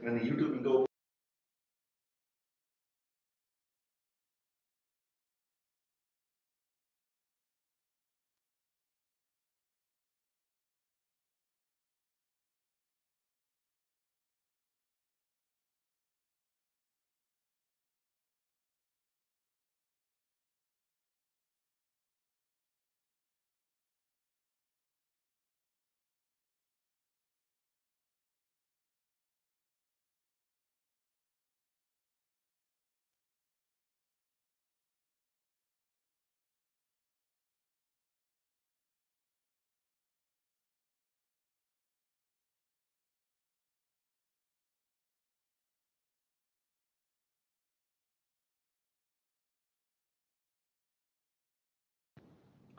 when YouTube ఇంకా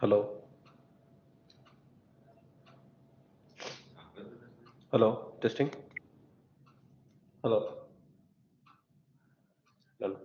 Hello, hello, testing. Hello, hello.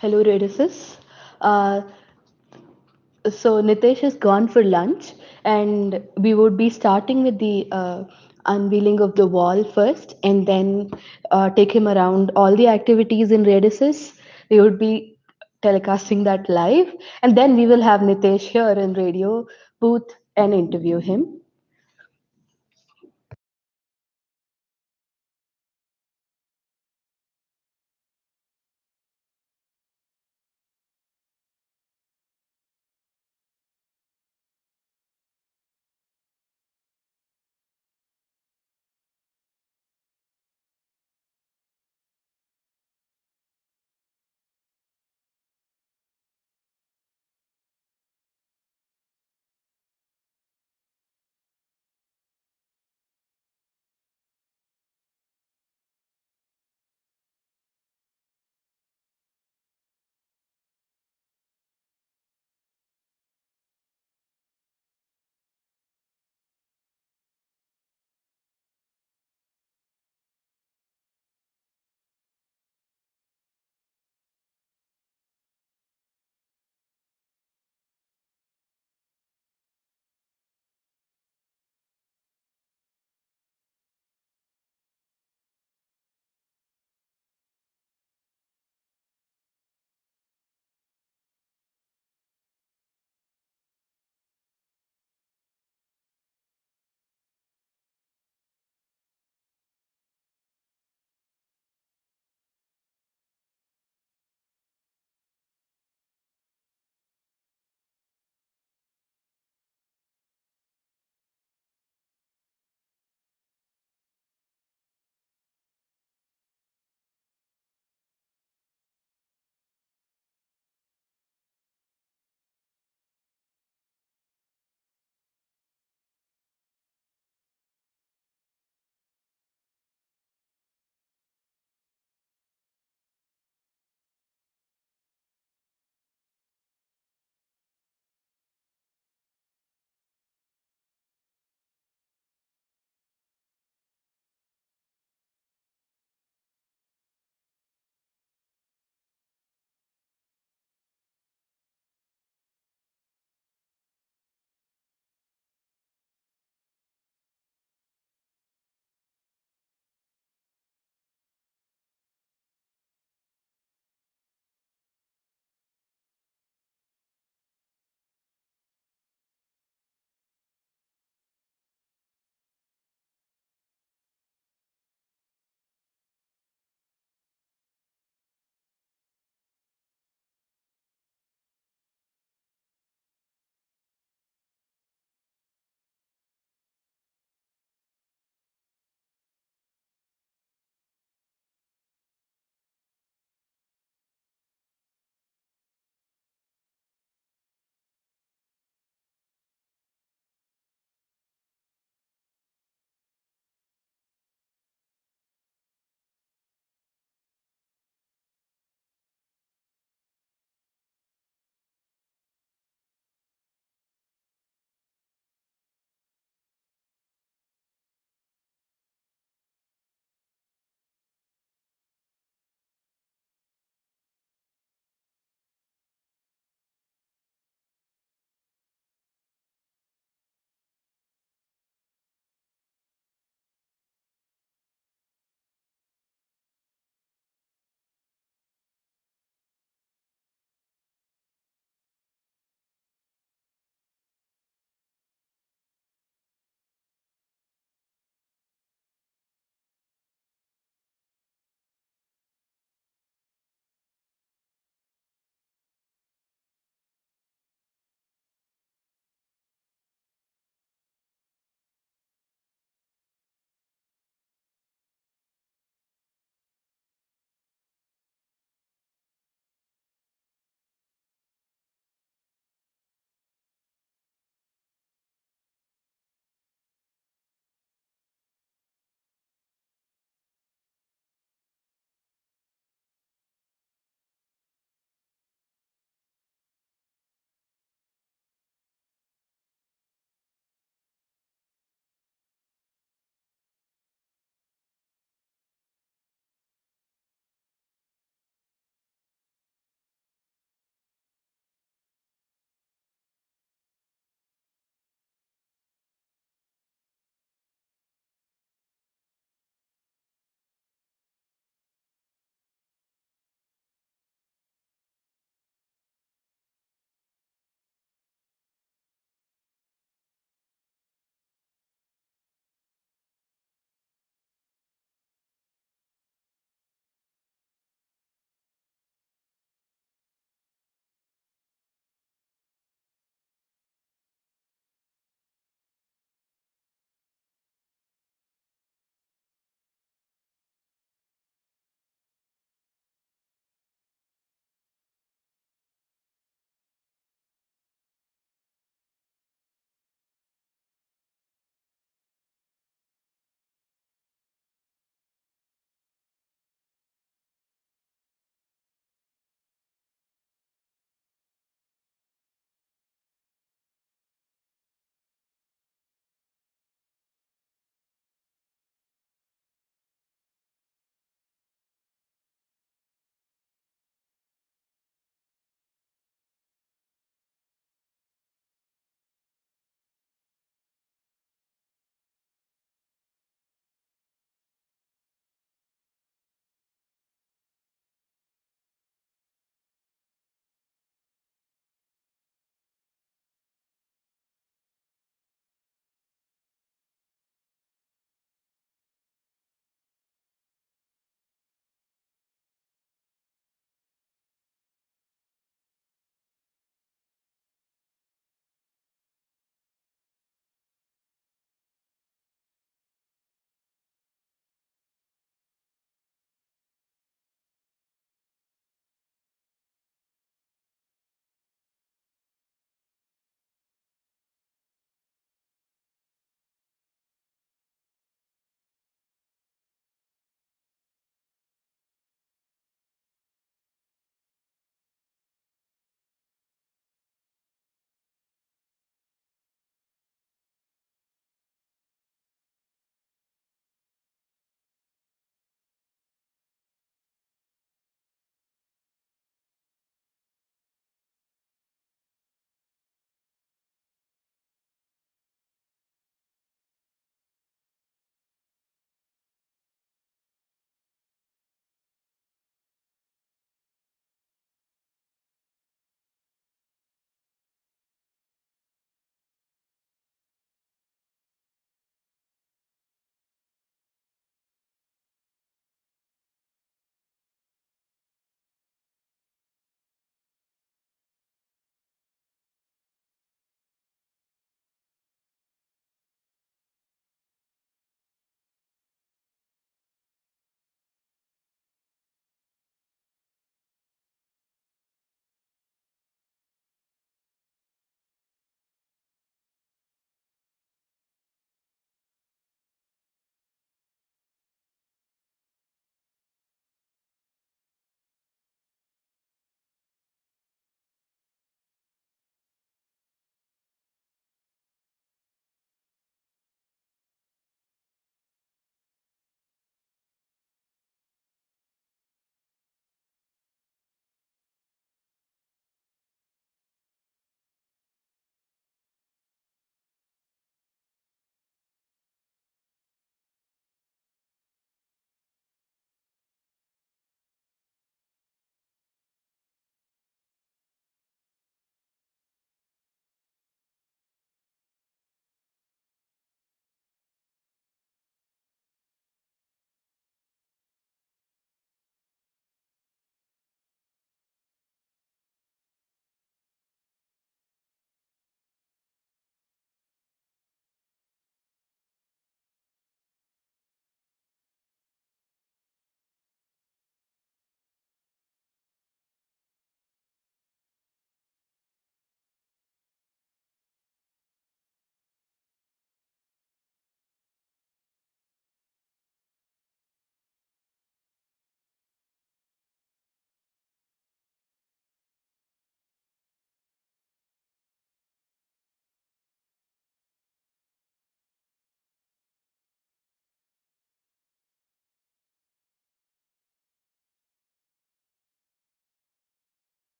Hello, Radices. Uh, so Nitesh has gone for lunch, and we would be starting with the unveiling of the wall first, and then take him around all the activities in Radices. We would be telecasting that live, and then we will have Nitesh here in radio booth and interview him.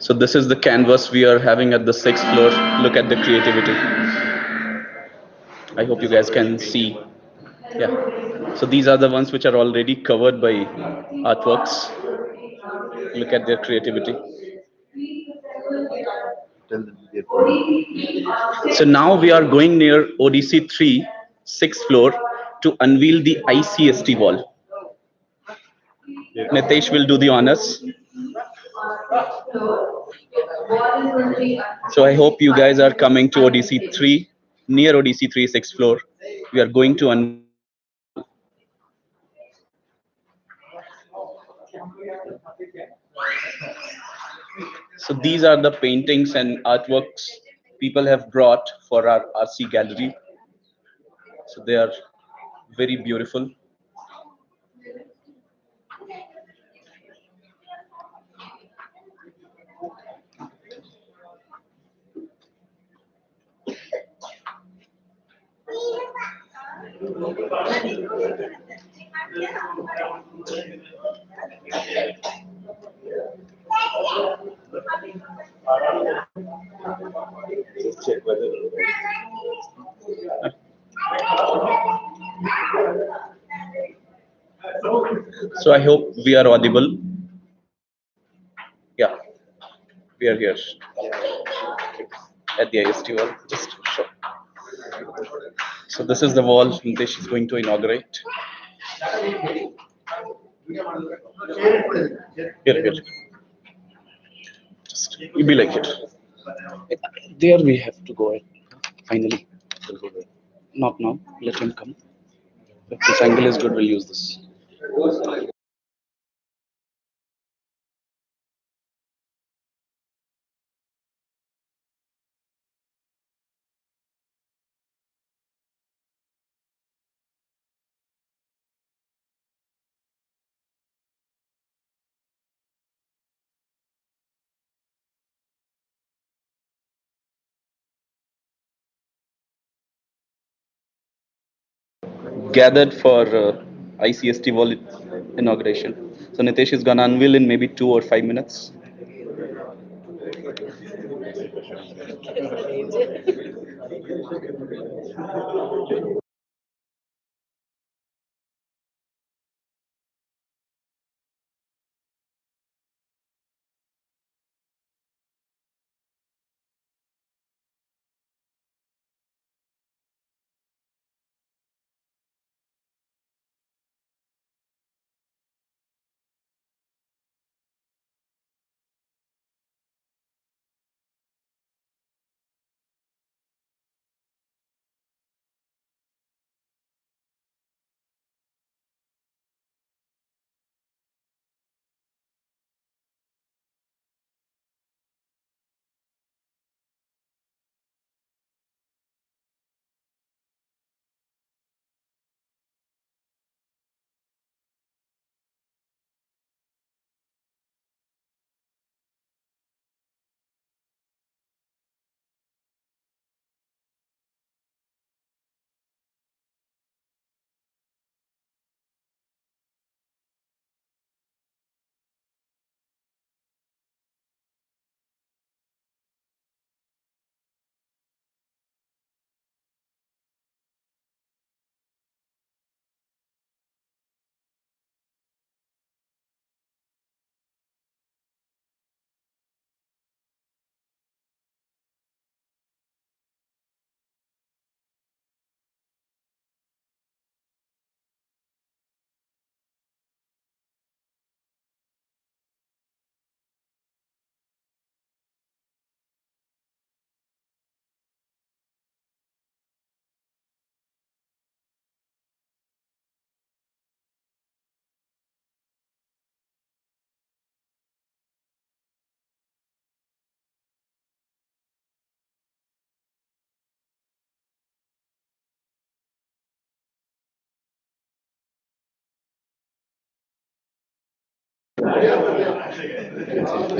So this is the canvas we are having at the sixth floor. Look at the creativity. I hope you guys can see. Yeah. So these are the ones which are already covered by artworks. Look at their creativity. So now we are going near ODC 3, sixth floor, to unveil the ICST wall. Nitesh will do the honors. So I hope you guys are coming to ODC 3, near ODC 3, sixth floor. We are going to unveil the ICST wall. So these are the paintings and artworks people have brought for our RC gallery. So they are very beautiful. So I hope we are audible. Yeah, we are here at the IST wall. Just show. So this is the wall Nitesh is going to inaugurate. Here, here. Just you be like it. There we have to go. Finally, not now. Let him come. If this angle is good, we'll use this. Gathered for ICST wall inauguration. So Nitesh is gonna unveil in maybe 2 or 5 minutes.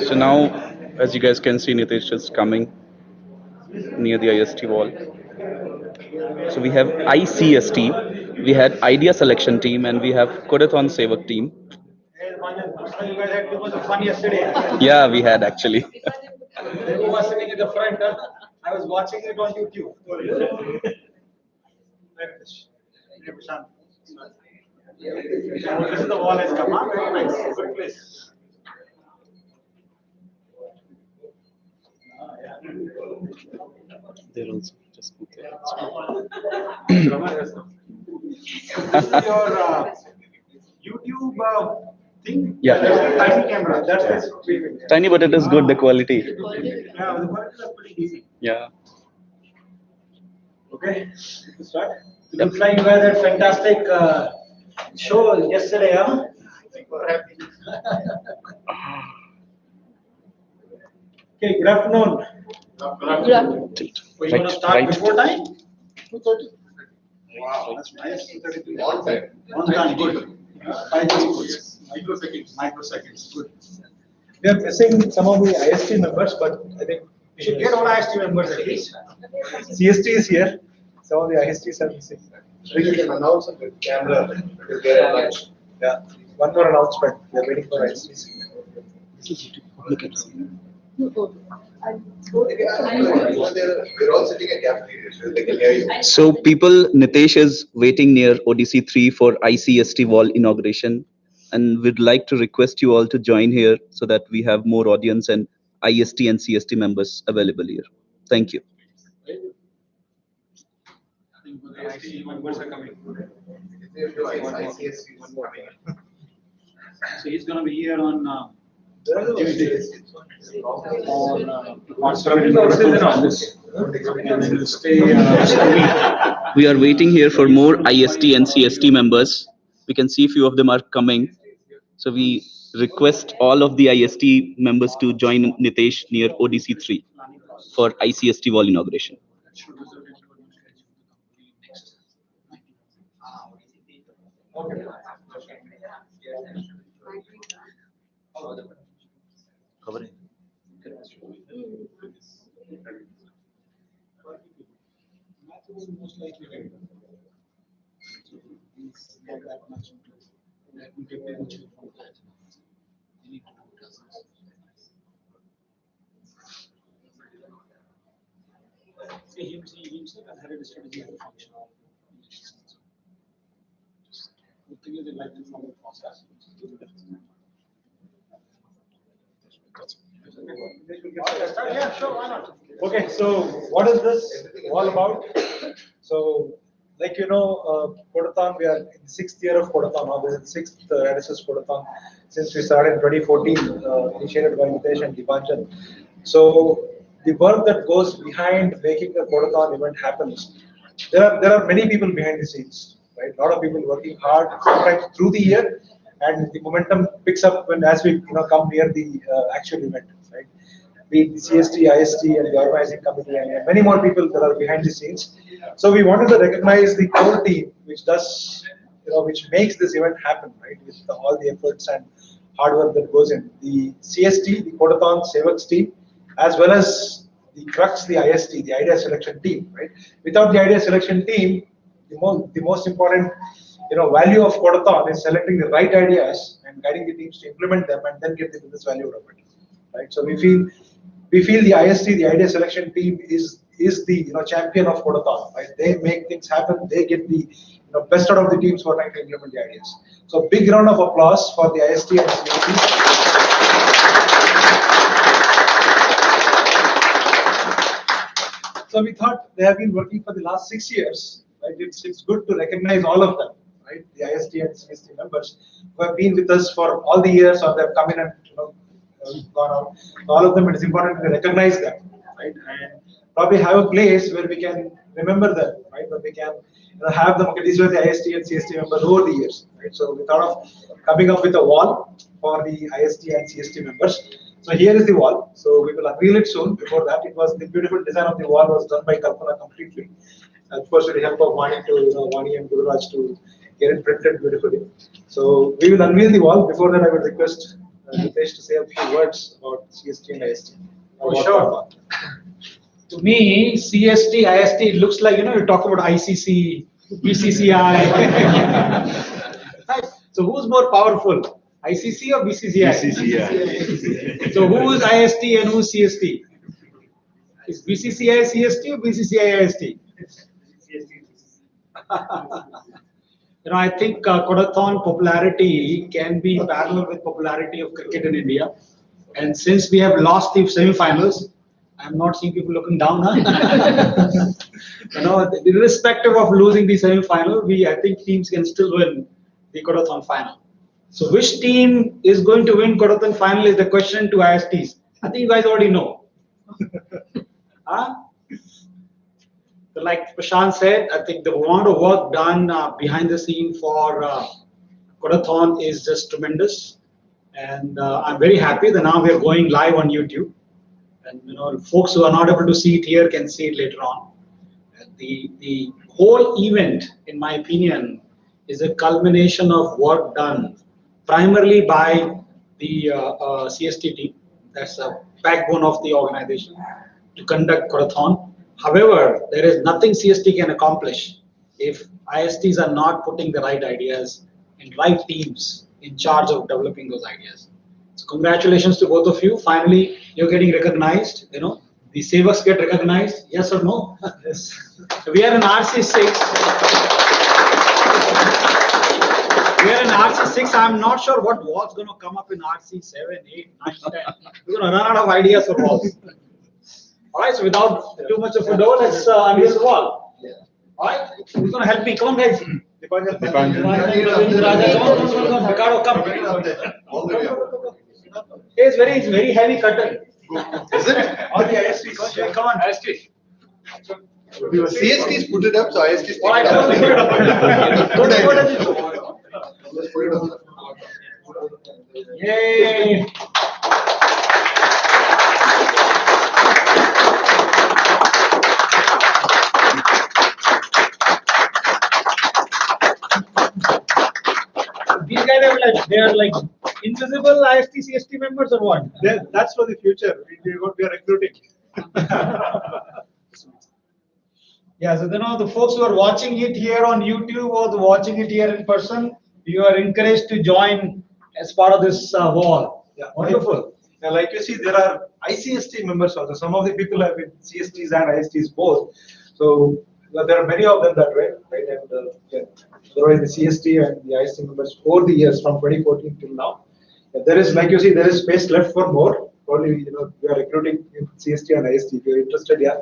So now, as you guys can see, Nitesh is coming near the IST wall. So we have ICST, we had Idea Selection Team, and we have Kodathon Sevak Team. So you guys had too much of fun yesterday. Yeah, we had actually. Who was sitting in the front? I was watching it on YouTube. This is the wall has come up. Very nice. Good place. They're also just put there. This is your YouTube thing. Yeah. That's a tiny camera. That's it. Tiny, but it is good, the quality. Yeah, the quality is pretty decent. Yeah. Okay, to start. It Yep. looks like you guys had fantastic show yesterday, huh? Super happy. Okay, good afternoon. Good afternoon. Tilt. We're going to Right, start right. before time? 2:30. Wow, that's nice. 2:30. On time, good. 5 minutes. Microseconds, good. We are missing some of the IST members, but I think we should get all IST members at least. CST is here. Some of the ISTs are missing. We can announce on the camera because they are lunch. Yeah. One more announcement. We are waiting for ISTs. We're all sitting at cafeteria, so they can hear you. So people, Nitesh is waiting near ODC 3 for ICST wall inauguration, and we'd like to request you all to join here so that we have more audience and IST and CST members available here. Thank you. IST members are coming. ICSC is coming. So he's going to be here on Tuesday. On Saturday, and then we'll stay a week. We are waiting here for more IST and CST members. We can see few of them are coming. So we request all of the IST members to join Nitesh near ODC 3 for ICST wall inauguration. Okay. He himself has had a strategy of the function. The thing is, they like to follow the process. Yeah, sure, why not? Okay, so what is this all about? So, like you know, Kodathon, we are in the 6th year of Kodathon now. This is the 6th NSS Kodathon since we started in 2014, initiated by Nitesh and Dipanjan. So, the work that goes behind making a Kodathon event happens. There are many people behind the scenes, right? A lot of people working hard, sometimes through the year, and the momentum picks up when as we come near the actual event, right? Be it the CST, IST, and the organizing committee, and many more people that are behind the scenes. So we wanted to recognize the core team, which does, which makes this event happen, right? With all the efforts and hard work that goes in. The CST, the Kodathon Sevaks team, as well as the crux, the IST, the idea selection team, right? Without the idea selection team, the most important value of Kodathon is selecting the right ideas and guiding the teams to implement them and then get the business value out of it, right? So we feel the IST, the idea selection team, is the champion of Kodathon, right? They make things happen. They get the best out of the teams who are trying to implement the ideas. So big round of applause for the IST and CST. So we thought they have been working for the last 6 years, right? It's good to recognize all of them, right? The IST and CST members who have been with us for all the years, or they've come in and gone out. So all of them, it is important to recognize them, right? And probably have a place where we can remember them, right? Where we can have them. Okay, these were the IST and CST members over the years, right? So we thought of coming up with a wall for the IST and CST members. So here is the wall. So we will unveil it soon. Before that, it was the beautiful design of the wall was done by Kalpana completely. Of course, with the help of Vani and Gururaj to get it printed beautifully. So we will unveil the wall. Before that, I would request Nitesh to say a few words about CST and IST. Oh, sure. To me, CST, IST, it looks like, you talk about ICC, BCCI. Right? So who's more powerful? ICC or BCCI? BCCI. So who is IST and who is CST? Is BCCI CST or BCCI IST? I think Kodathon popularity can be parallel with popularity of cricket in India. And since we have lost the semi-finals, I'm not seeing people looking down. Huh? Irrespective of losing the semi-final, I think teams can still win the Kodathon final. So which team is going to win Kodathon final is the question to ISTs. I think you guys already know. Huh? So like Prashant said, I think the amount of work done behind the scene for Kodathon is just tremendous. And I'm very happy that now we are going live on YouTube. And folks who are not able to see it here can see it later on. And the whole event, in my opinion, is a culmination of work done primarily by the CST team. That's the backbone of the organization to conduct Kodathon. However, there is nothing CST can accomplish if ISTs are not putting the right ideas and right teams in charge of developing those ideas. So congratulations to both of you. Finally, you're getting recognized. The savers get recognized. Yes or no? Yes. We are in RC6. I'm not sure what wall's going to come up in RC7, 8, 9, 10. We're going to run out of ideas for walls. All right, so without too much of a ado, let's unveil the wall. All right, who's going to help me? Come on, guys. Ricardo, come. It's very heavy curtain. Is it? All the IST, come on, IST. CSTs put it up, so ISTs All right, take it up. go to it. Let's put it on. Yay! These guys are like invisible IST CST members or what? That's for the future. We are recruiting. Yeah, so the folks who are watching it here on YouTube or watching it here in person, you are encouraged to join as part of this wall. Yeah, wonderful. Now, like you see, there are ICST members also. Some of the people have been CSTs and ISTs both. So there are many of them that way, right? And otherwise, the CST and the IST members over the years from 2014 till now, there is, like you see, there is space left for more. Probably, we are recruiting CST and IST. If you're interested, yeah,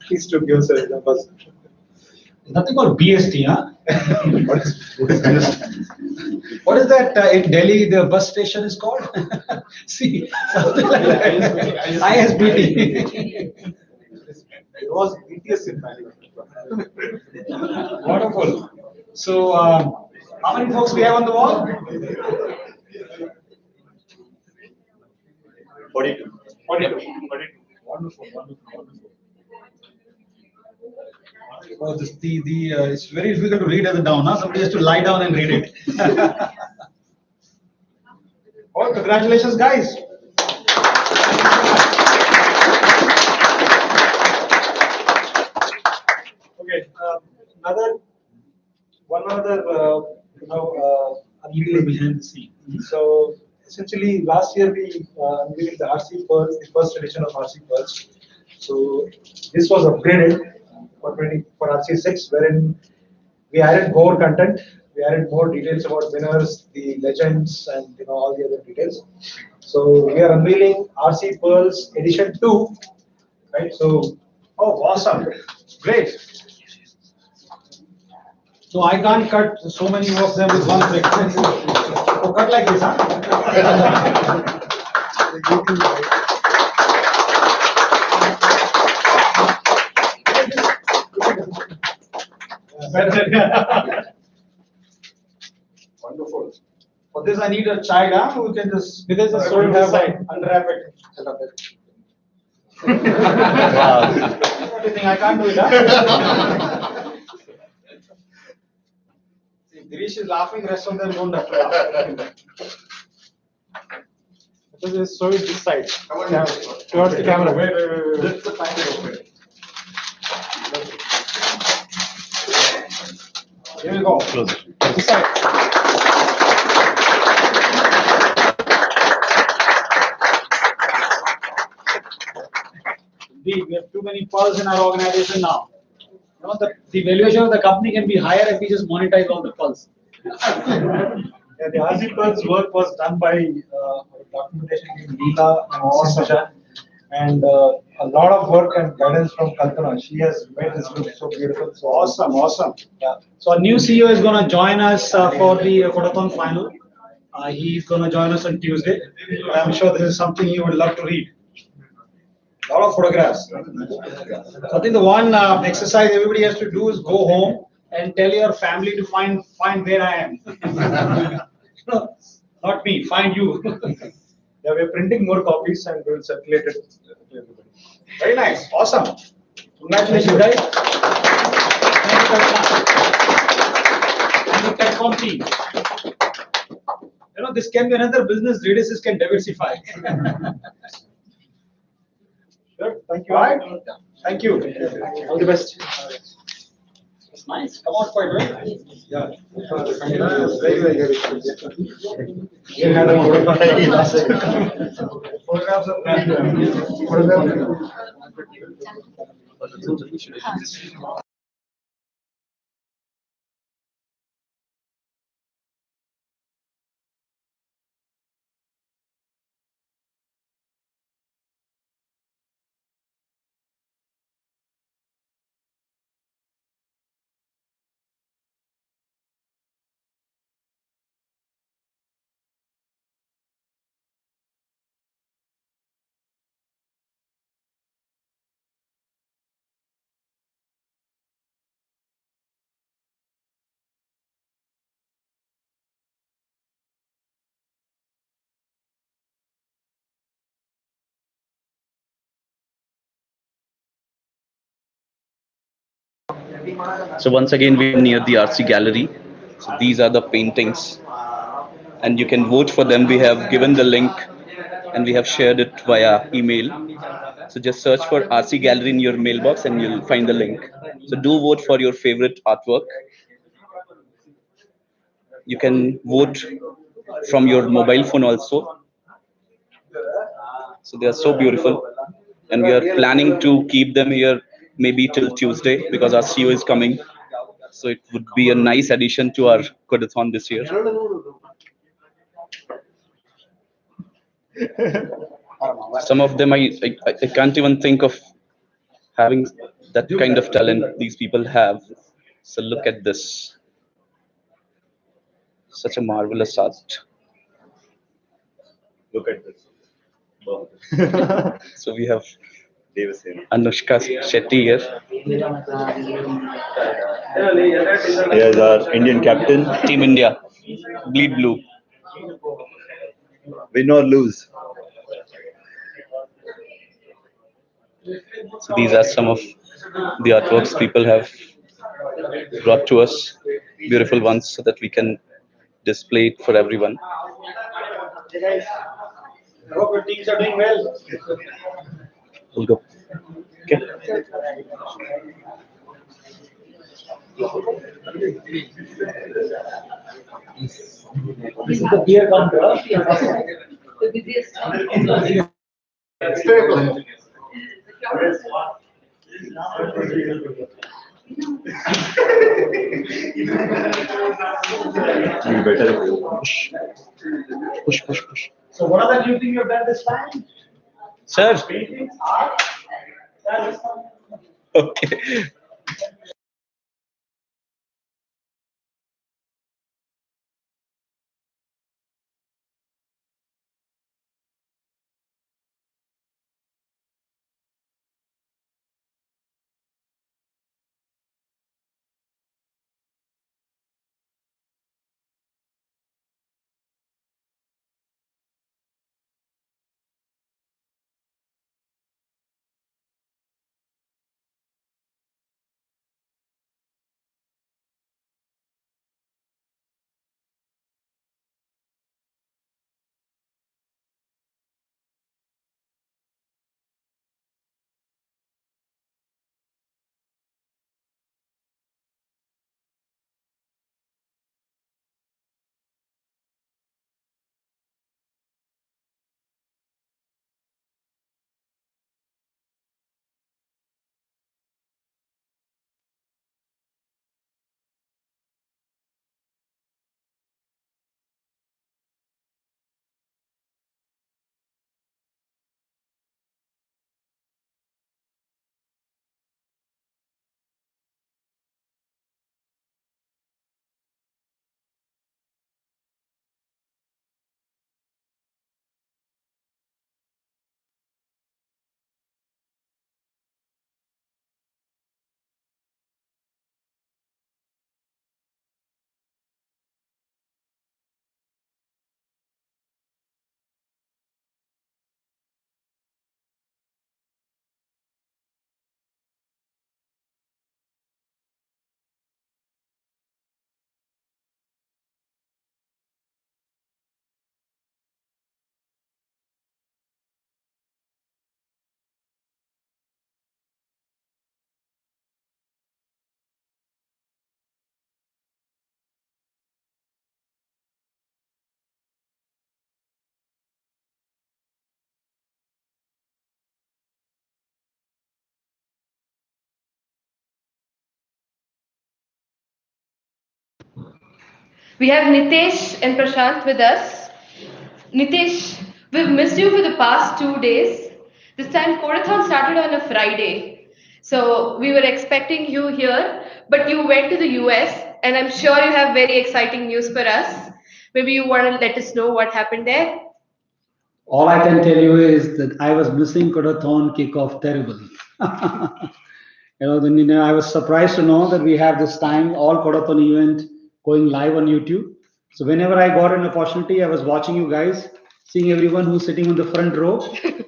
please to give us a number. Nothing called BST, huh? What is BST? What is that in Delhi? The bus station is called. See, something like that. ISBT. It was BTS in Mali. Wonderful. So, how many folks we have on the wall? 42. 42. Wonderful. Oh, it's very difficult to read it down. Huh? Somebody has to lie down and read it. Oh, congratulations, guys. Okay, one other, People behind the scene. So essentially, last year we unveiled the RC Pearls, the first edition of RC Pearls. So this was upgraded for RC6, wherein we added more content, we added more details about winners, the legends, and all the other details. So we are unveiling RC Pearls Edition 2, right? So, Oh, awesome. Great. So I can't cut so many of them with one click. So cut like this, huh? Wonderful. For this, I need a child, huh? Who can just, because the story have side, unwrap it. What do you think? I can't do it, huh? See, Girish is laughing, rest of them don't have to laugh. just show it this side. Towards the camera. Wait. That's the time. Here we go. Close it. This side. We have too many pearls in our organization now. The valuation of the company can be higher if we just monetize all the pearls. Yeah, the RC Pearl's work was done by documentation team Leela and Sisha, and a lot of work and guidance from Kalpana. She has made this look so beautiful. So Awesome, awesome. yeah, So our new CEO is going to join us for the Kodathon final. He's going to join us on Tuesday. I'm sure this is something you would love to read. A lot of photographs. So I think the one exercise everybody has to do is go home and tell your family to find where I am. No, not me, find you. yeah, we're printing more copies and we'll circulate it to everybody. Very nice, awesome. Congratulations, guys. Thank you very much. And the TechCom team. This can be another business Radius can diversify. Sure, thank you. All right. Thank you. All the best. It's nice. Come on, quite well. Yeah, very, very good. We had a photographs of So once again, we are near the RC gallery. So these are the paintings, and you can vote for them. We have given the link, and we have shared it via email. So just search for RC gallery in your mailbox, and you'll find the link. So do vote for your favorite artwork. You can vote from your mobile phone also. So they are so beautiful, and we are planning to keep them here maybe till Tuesday because our CEO is coming. So it would be a nice addition to our Codathon this year. Some of them I can't even think of having that kind of talent these people have. So look at this, such a marvelous art. Look at this. Wow. So we have Devasena. Anushka Shetty here. Here's our Indian captain. Team India, bleed blue. Win or lose. So these are some of the artworks people have brought to us, beautiful ones, so that we can display it for everyone. I hope your teams are doing well. We'll go. Okay. This is the beer counter. You better Push, push, push, push. So what are the new things you've done this time? Sir. Paintings, art? Yeah, this one. Okay. We have Nitesh and Prashant with us. Nitesh, we've missed you for the past 2 days. This time, Codathon started on a Friday. So we were expecting you here, but you went to the US, and I'm sure you have very exciting news for us. Maybe you want to let us know what happened there? All I can tell you is that I was missing Kodathon kickoff terribly. I was surprised to know that we have this time all Kodathon event going live on YouTube. So whenever I got an opportunity, I was watching you guys, seeing everyone who's sitting on the front row,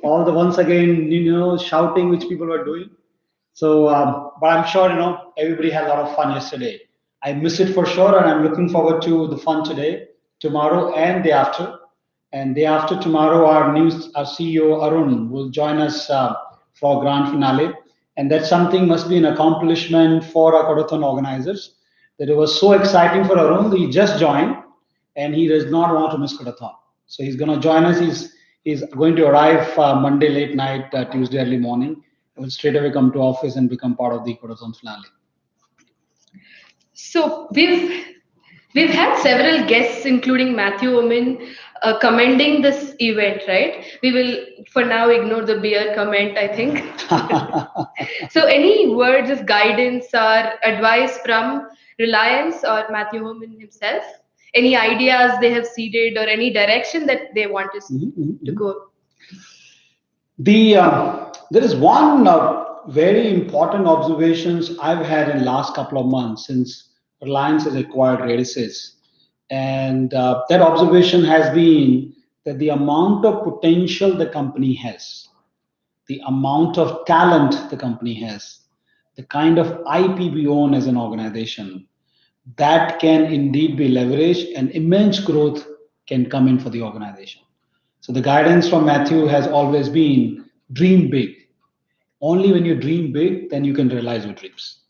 all the once again, shouting which people were doing. So, but I'm sure everybody had a lot of fun yesterday. I miss it for sure, and I'm looking forward to the fun today, tomorrow, and day after. And day after tomorrow, our CEO Arun will join us for grand finale, and that something must be an accomplishment for our Kodathon organizers. That it was so exciting for Arun. He just joined, and he does not want to miss Kodathon. So he's going to join us. He's going to arrive Monday late night, Tuesday early morning. He will straight away come to office and become part of the Kodathon finale. So we've had several guests, including Matthew Omen, commending this event, right? We will for now ignore the beer comment, I think. So any words of guidance or advice from Reliance or Matthew Omen himself? Any ideas they have seeded or any direction that they want us to go? There is one very important observations I've had in last couple of months since Reliance has acquired Radices, and that observation has been that the amount of potential the company has, the amount of talent the company has, the kind of IP we own as an organization, that can indeed be leveraged and immense growth can come in for the organization. So the guidance from Matthew has always been dream big. Only when you dream big, then you can realize your dreams.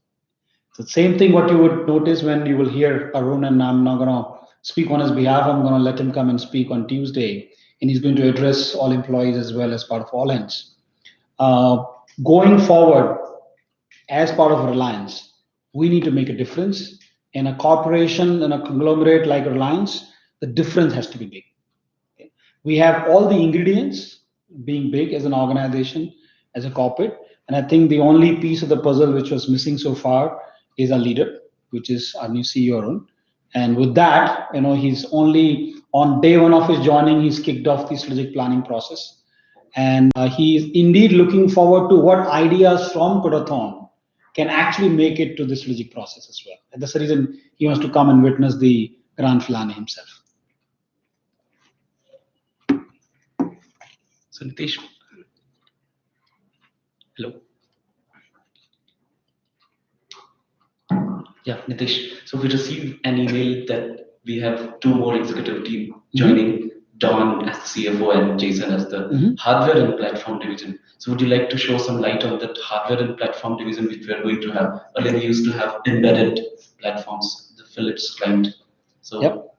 So same thing what you would notice when you will hear Arun, and I'm not going to speak on his behalf. I'm going to let him come and speak on Tuesday, and he's going to address all employees as well as part of all ends. Uh, Going forward, as part of Reliance, we need to make a difference. In a corporation and a conglomerate like Reliance, the difference has to be big. Okay? We have all the ingredients being big as an organization, as a corporate, and I think the only piece of the puzzle which was missing so far is a leader, which is our new CEO Arun. And with that, he's only on day one of his joining, he's kicked off the strategic planning process, and he is indeed looking forward to what ideas from Kodathon can actually make it to the strategic process as well. And that's the reason he wants to come and witness the grand finale himself. So Nitesh, hello. Yeah, Nitesh. So we received an email that we have two more executive team joining, Don as the CFO and Jason as the hardware and platform division. So would you like to show some light on that hardware and platform division which we are going to have? Earlier we used to have embedded platforms, the Philips client. So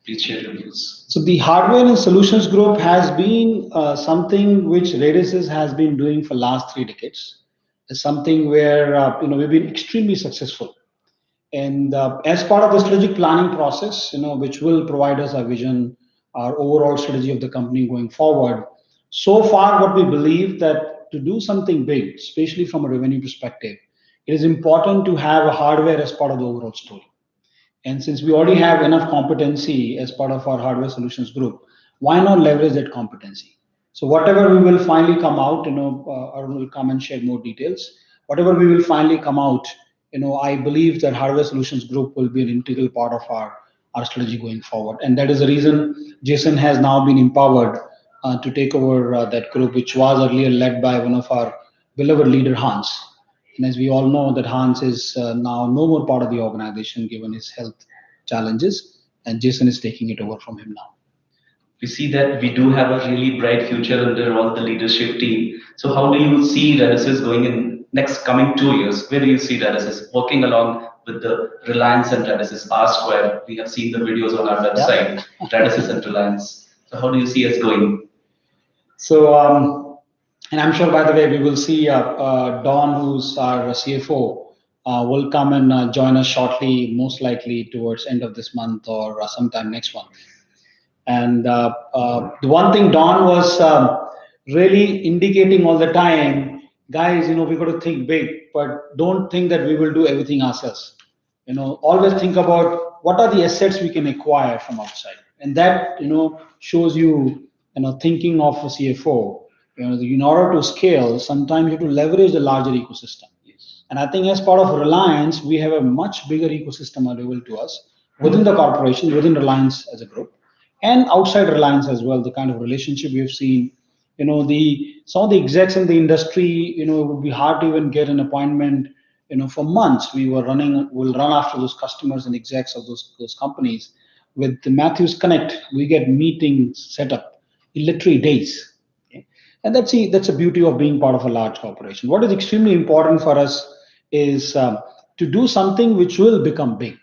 please share your views. So the hardware and solutions group has been something which Radices has been doing for last 3 decades. It's something where we've been extremely successful. And as part of the strategic planning process, which will provide us a vision, our overall strategy of the company going forward. So far, what we believe that to do something big, especially from a revenue perspective, it is important to have a hardware as part of the overall story. And since we already have enough competency as part of our hardware solutions group, why not leverage that competency? So whatever we will finally come out, Arun will come and share more details. Whatever we will finally come out, I believe that hardware solutions group will be an integral part of our strategy going forward. And that is the reason Jason has now been empowered to take over that group, which was earlier led by one of our beloved leader, Hans. And as we all know, that Hans is now no more part of the organization given his health challenges, and Jason is taking it over from him now. We see that we do have a really bright future under all the leadership team. So how do you see Radices going in next coming 2 years? Where do you see Radices working along with the Reliance and Radices R Square? We have seen the videos on our website, Radices and Reliance. So how do you see us going? So, and I'm sure, by the way, we will see Don, who's our CFO, will come and join us shortly, most likely towards end of this month or sometime next month. And the one thing Don was really indicating all the time, guys, we got to think big, but don't think that we will do everything ourselves. Always think about what are the assets we can acquire from outside, and that shows thinking of a CFO. In order to scale, sometimes you have to leverage the larger ecosystem. And I think as part of Reliance, we have a much bigger ecosystem available to us within the corporation, within Reliance as a group, and outside Reliance as well. The kind of relationship we have seen, the some of the execs in the industry, it would be hard to even get an appointment. For months we'll run after those customers and execs of those companies. With the Matthews Connect, we get meetings set up in literally days. Okay? And that's the beauty of being part of a large corporation. What is extremely important for us is to do something which will become big.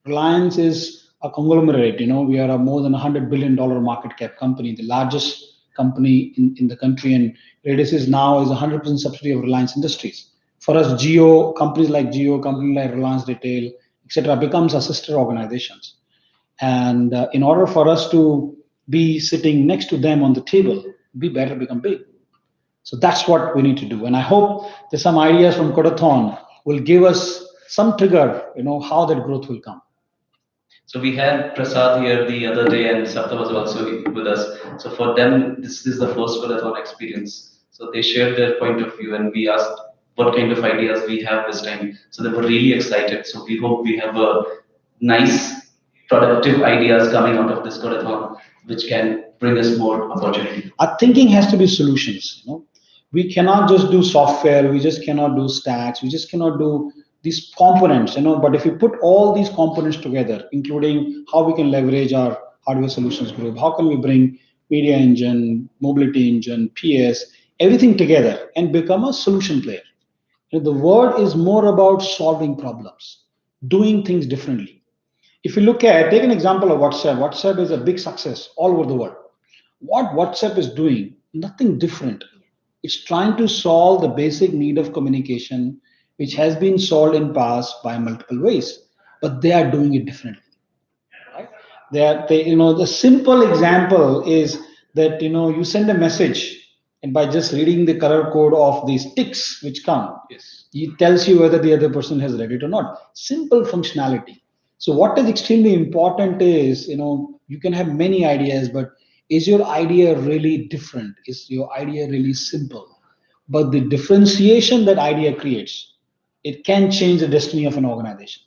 Reliance is a conglomerate. We are a more than $100 billion market cap company, the largest company in the country, and Redis is now is 100% subsidiary of Reliance Industries. For us, Geo companies like Geo, companies like Reliance Retail, etc., becomes our sister organizations. And in order for us to be sitting next to them on the table, we better become big. So that's what we need to do. And I hope there's some ideas from Codathon will give us some trigger, how that growth will come. So we had Prasad here the other day, and Sapta was also with us. So for them, this is the first Codathon experience. So they shared their point of view, and we asked what kind of ideas we have this time. So they were really excited. So we hope we have a nice, productive ideas coming out of this Codathon, which can bring us more opportunity. Our thinking has to be solutions. We cannot just do software. We just cannot do stacks. We just cannot do these components. But if you put all these components together, including how we can leverage our hardware solutions group, how can we bring media engine, mobility engine, PS, everything together and become a solution player. The word is more about solving problems, doing things differently. If you take an example of WhatsApp is a big success all over the world. What WhatsApp is doing, nothing different. It's trying to solve the basic need of communication, which has been solved in past by multiple ways, but they are doing it differently. Right? The simple example is that you send a message, and by just reading the color code of these ticks which come, yes, it tells you whether the other person has read it or not. Simple functionality. So what is extremely important is, you can have many ideas, but is your idea really different? Is your idea really simple? But the differentiation that idea creates, it can change the destiny of an organization.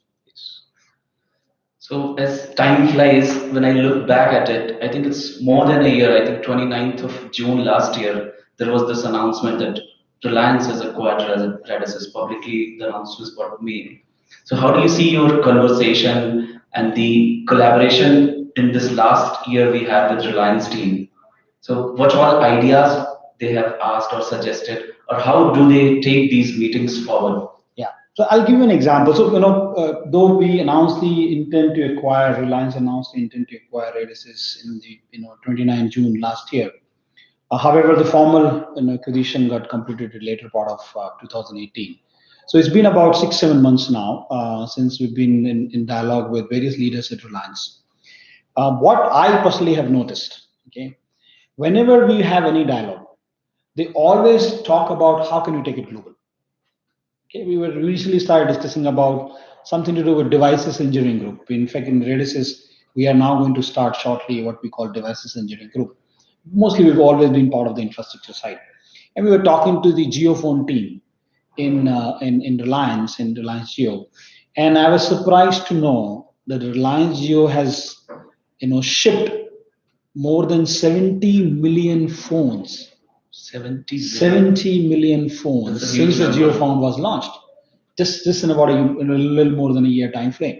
So as time flies, when I look back at it, I think it's more than a year. I think 29th of June last year, there was this announcement that Reliance has acquired Redis. Publicly, the announcement was made. So how do you see your conversation and the collaboration in this last year we have with Reliance team? So what all ideas they have asked or suggested, or how do they take these meetings forward? Yeah. So I'll give you an example. So, though we announced the intent to acquire, Reliance announced the intent to acquire Redis in the 29 June last year. However, the formal acquisition got completed in the later part of 2018. So it's been about 6-7 months now since we've been in dialogue with various leaders at Reliance. What I personally have noticed, okay, whenever we have any dialogue, they always talk about how can we take it global. Okay, we recently started discussing about something to do with devices engineering group. In fact, in Redis, we are now going to start shortly what we call devices engineering group. Mostly, we've always been part of the infrastructure side, and we were talking to the Geophone team in Reliance Geo, and I was surprised to know that Reliance Geo has shipped more than 70 million phones. 70 million phones since the Geophone was launched, just in about in a little more than a year time frame.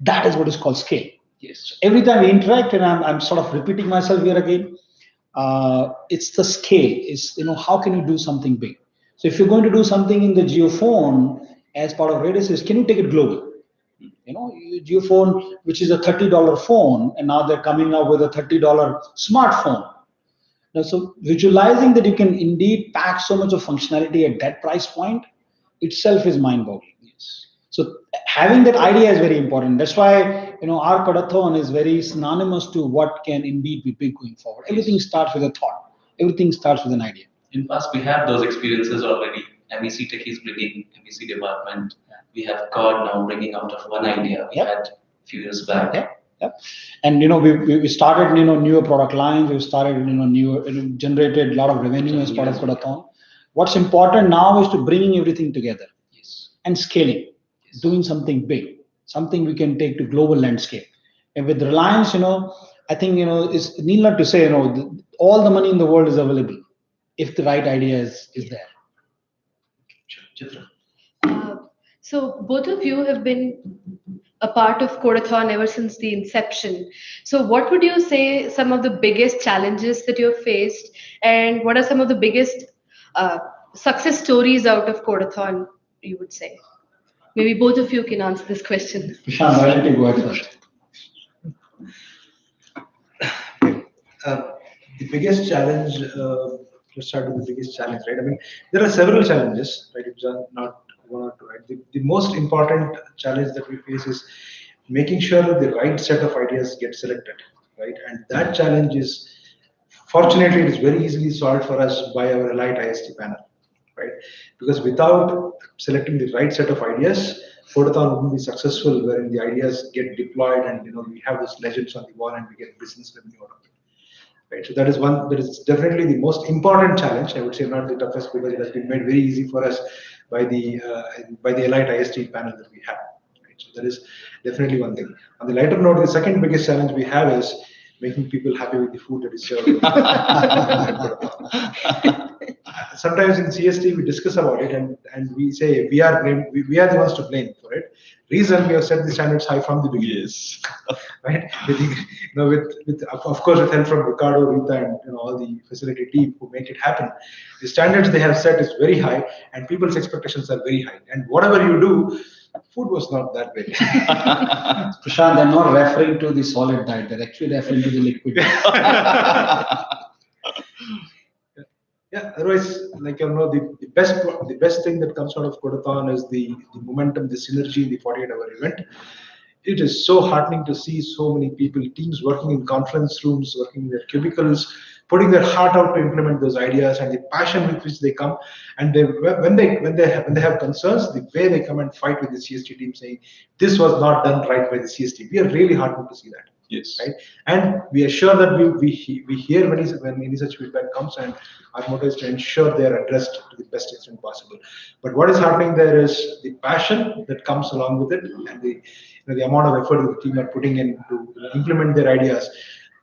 That is what is called scale. Yes. So every time we interact, and I'm sort of repeating myself here again, it's the scale. Is how can you do something big? So if you're going to do something in the Geophone as part of Redis, can you take it global? Geophone, which is a $30 phone, and now they're coming out with a $30 smartphone. Now, so visualizing that you can indeed pack so much of functionality at that price point, itself is mind-boggling. So having that idea is very important. That's why our Kodathon is very synonymous to what can indeed be big going forward. Everything starts with a thought. Everything starts with an idea. In past, we have those experiences already. MEC Tech is bringing MEC department. We have God now bringing out of one idea we had a few years back. Yeah. And we started newer product lines. We started newer generated a lot of revenue as part of Kodathon. What's important now is to bringing everything together and scaling, doing something big, something we can take to global landscape. And with Reliance, I think it's need not to say all the money in the world is available if the right idea is there. Chitra. So both of you have been a part of Codathon ever since the inception. So what would you say some of the biggest challenges that you've faced, and what are some of the biggest uh, success stories out of Codathon, you would say? Maybe both of you can answer this question. Prashant, why don't you go ahead first? The biggest challenge, let's start with the biggest challenge, right? I mean, there are several challenges, right? It's not one or two, right? The most important challenge that we face is making sure that the right set of ideas get selected, right? And that challenge is, fortunately, it is very easily solved for us by our Elite IST panel, right? Because without selecting the right set of ideas, Photothon wouldn't be successful, wherein the ideas get deployed and we have those legends on the wall and we get business revenue out of it. Right, so that is one that is definitely the most important challenge. I would say not the toughest, because it has been made very easy for us by the Elite IST panel that we have. Right, so that is definitely one thing. On the lighter note, the second biggest challenge we have is making people happy with the food that is served. Sometimes in CST we discuss about it and we say we are the ones to blame for it. Reason, we have set the standards high from the beginning. Yes. Right? With of course with help from Ricardo, Rita, and all the facility team who make it happen. The standards they have set is very high, and people's expectations are very high. And whatever you do, food was not that way. Prashant, they're not referring to the solid diet. They're actually referring to the liquid diet. Yeah, otherwise, like the best thing that comes out of Codathon is the momentum, the synergy, the 48-hour event. It is so heartening to see so many people, teams working in conference rooms, working in their cubicles, putting their heart out to implement those ideas, and the passion with which they come. And when they have concerns, the way they come and fight with the CST team, saying this was not done right by the CST. We are really heartened to see that. Yes. Right, and we are sure that we hear when any such feedback comes, and our motto is to ensure they are addressed to the best extent possible. But what is happening there is the passion that comes along with it, and the amount of effort that the team are putting in to implement their ideas.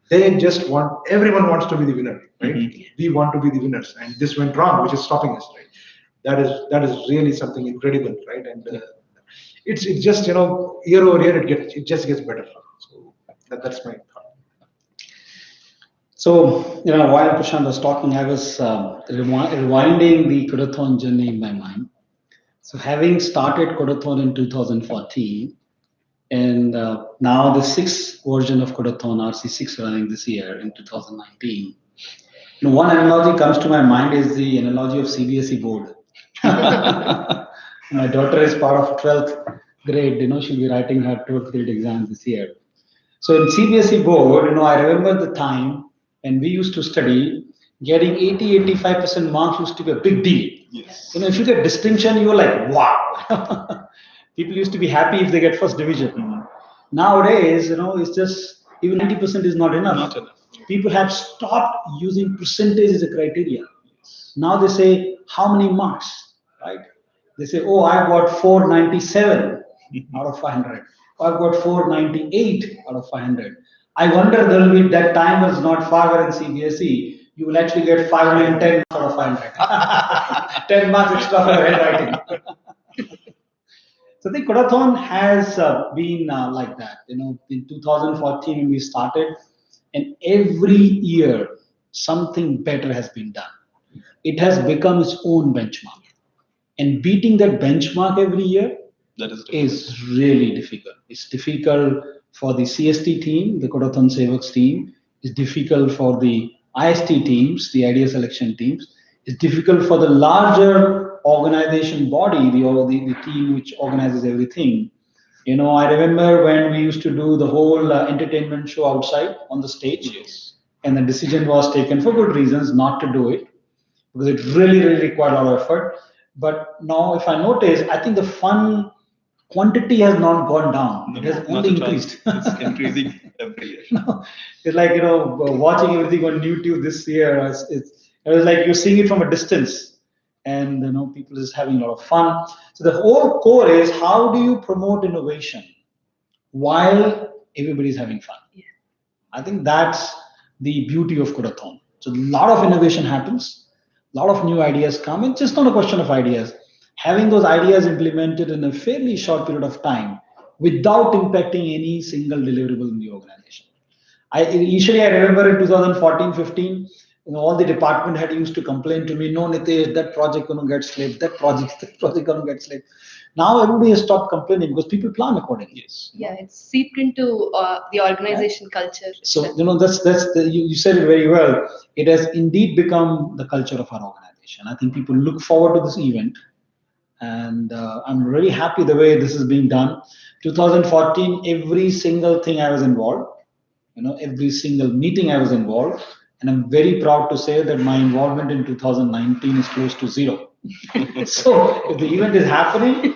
They just everyone wants to be the winner, right? Mm-hmm. We want to be the winners, and this went wrong, which is stopping us, right? That is really something incredible, right? And it's just year over year it just gets better. So that's my thought. So while Prashant was talking, I was rewinding the Codathon journey in my mind. So having started Codathon in 2014, and now the sixth version of Codathon, RC6, running this year in 2019. One analogy comes to my mind is the analogy of CBSE board. My daughter is part of 12th grade. She'll be writing her 12th grade exam this year. So in CBSE board, I remember the time when we used to study, getting 80-85% marks used to be a big deal. Yes. If you get distinction, you were like, wow. People used to be happy if they get first division. Mm-hmm. Nowadays, it's just even 90% is not enough. Not enough. People have stopped using percentage as a criteria. Yes. Now they say how many marks, right? They say, oh, I got 497 out of 500. I've got 498 out of 500. I wonder there will be that time was not far where in CBSE you will actually get 510 out of 500. 10 marks extra for handwriting. So I think Codathon has been like that. In 2014 when we started, and every year something better has been done. It has become its own benchmark, and beating that benchmark every year is really difficult. It's difficult for the CST team, the Codathon Sevaks team. It's difficult for the IST teams, the idea selection teams. It's difficult for the larger organization body, the team which organizes everything. I remember when we used to do the whole entertainment show outside on the stage, Yes. and the decision was taken for good reasons not to do it because it really, really required a lot of effort. But now, if I notice, I think the fun quantity has not gone down; it No, has not only at all. increased. It's increasing every year. No, it's like watching everything on YouTube this year. It was like you're seeing it from a distance, and people is having a lot of fun. So the whole core is how do you promote innovation while everybody's having fun? I think that's the beauty of Kudathon. So a lot of innovation happens, a lot of new ideas come. It's just not a question of ideas. Having those ideas implemented in a fairly short period of time without impacting any single deliverable in the organization. I remember in 2014-15, all the department had used to complain to me, no, Nitesh, that project gonna get slipped, that project gonna get slipped. Now everybody has stopped complaining because people plan accordingly. Yes. Yeah, it's seeped into the organization culture. So you said it very well. It has indeed become the culture of our organization. I think people look forward to this event, and I'm really happy the way this is being done. 2014, every single thing I was involved, every single meeting I was involved, and I'm very proud to say that my involvement in 2019 is close to zero. So if the event is happening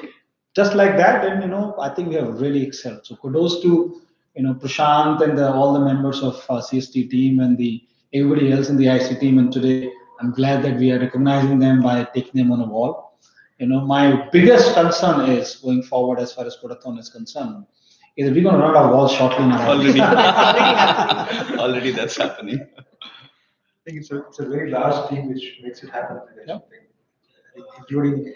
just like that, then I think we have really excelled. So kudos to Prashant and all the members of CST team and the everybody else in the IC team. And today I'm glad that we are recognizing them by taking them on a wall. My biggest concern is going forward as far as Kodathon is concerned is that we're going to run out of walls shortly in our Already. Happening. Already that's happening. I think it's a very large team which makes it happen. Yeah. Including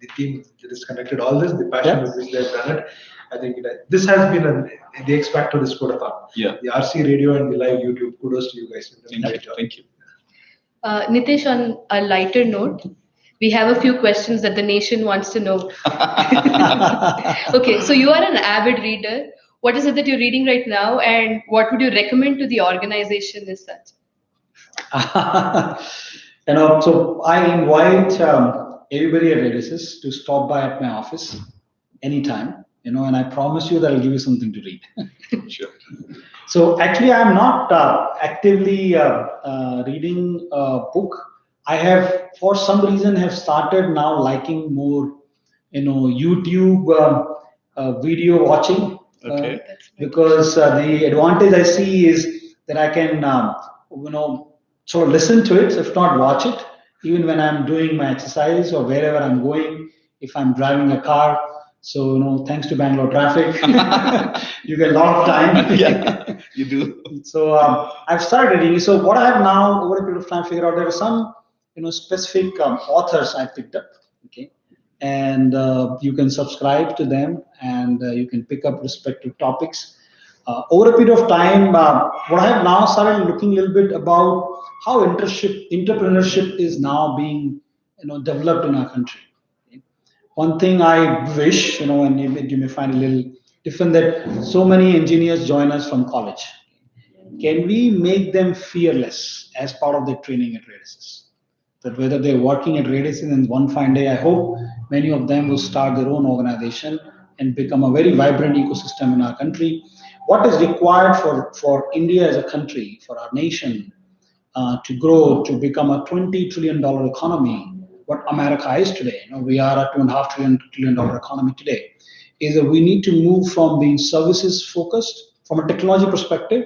the team that has conducted all this, the passion Yeah. with which they have done it. I think this has been the X factor this Kodathon. Yeah. The RC radio and the live YouTube. Kudos to you guys. You've done a great job. Thank you. Nitesh, on a lighter note, we have a few questions that the nation wants to know. Okay, so you are an avid reader. What is it that you're reading right now, and what would you recommend to the organization as such? So I invite everybody at Radicis to stop by at my office anytime, and I promise you that I'll give you something to read. Sure. So actually, I'm not actively reading a book. I have, for some reason, have started now liking more, YouTube video watching. Okay. Because the advantage I see is that I can, sort of listen to it, if not watch it, even when I'm doing my exercise or wherever I'm going, if I'm driving a car. So, thanks to Bangalore traffic, you get a lot of time. Yeah, you do. So I've started reading. So what I have now, over a period of time, figured out there are some, specific authors I picked up. Okay, and you can subscribe to them, and you can pick up respective topics. Over a period of time, what I have now started looking a little bit about how entrepreneurship is now being, developed in our country. One thing I wish, and you may find a little different, that so many engineers join us from college. Can we make them fearless as part of their training at Radicis? That whether they're working at Radicis, and one fine day, I hope many of them will start their own organization and become a very vibrant ecosystem in our country. What is required for India as a country, for our nation, to grow to become a $20 trillion economy, what America is today? We are a $2.5 trillion economy today. Is that we need to move from being services focused, from a technology perspective,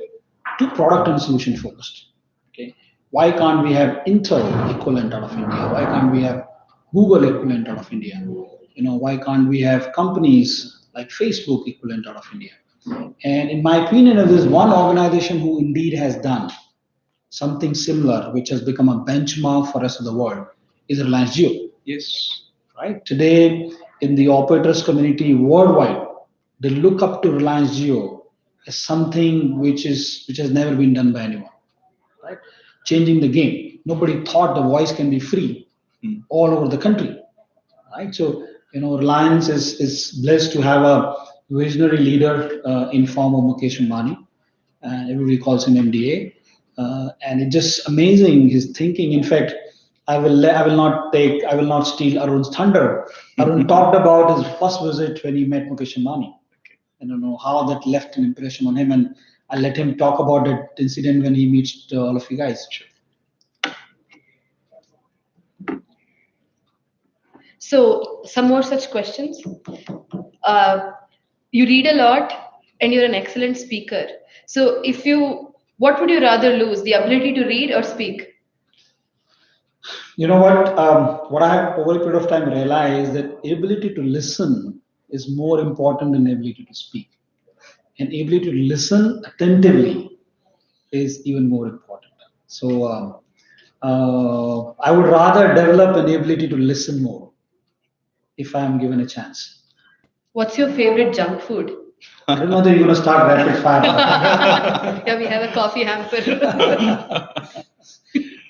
to product and solution focused. Okay, why can't we have Intel equivalent out of India? Why can't we have Google equivalent out of India? Why can't we have companies like Facebook equivalent out of India? And in my opinion, if there's one organization who indeed has done something similar, which has become a benchmark for the rest of the world, is Reliance Jio. Yes. Right? Today, in the operators community worldwide, they look up to Reliance Jio as something which has never been done by anyone. Right? Changing the game. Nobody thought the voice can be free all over the country. Right? So, Reliance is blessed to have a visionary leader in form of Mukesh Ambani, and everybody calls him MDA. And it's just amazing his thinking. In fact, I will not take, I will not steal Arun's thunder. Arun talked about his first visit when he met Mukesh Ambani. I don't know how that left an impression on him, and I'll let him talk about that incident when he meets all of you guys. So, some more such questions. Uh, you read a lot and you're an excellent speaker. So, what would you rather lose, the ability to read or speak? You know what? What I have over a period of time realized that ability to listen is more important than ability to speak, and ability to listen attentively is even more important. So I would rather develop an ability to listen more if I am given a chance. What's your favorite junk food? I don't know that you're going to start rapid fire. Yeah, we have a coffee hamper.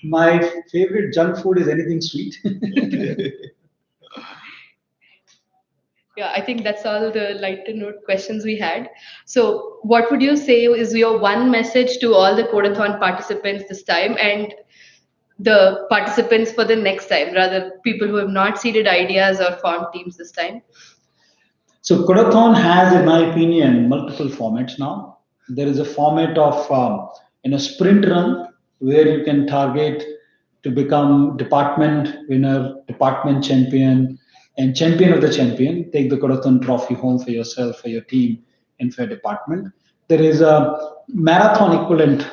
My favorite junk food is anything sweet. Yeah, I think that's all the lighter note questions we had. So, what would you say is your one message to all the Codathon participants this time and the participants for the next time, rather people who have not seeded ideas or formed teams this time? So Codathon has, in my opinion, multiple formats now. There is a format of sprint run where you can target to become department winner, department champion, and champion of the champion. Take the Codathon trophy home for yourself, for your team, and for your department. There is a marathon equivalent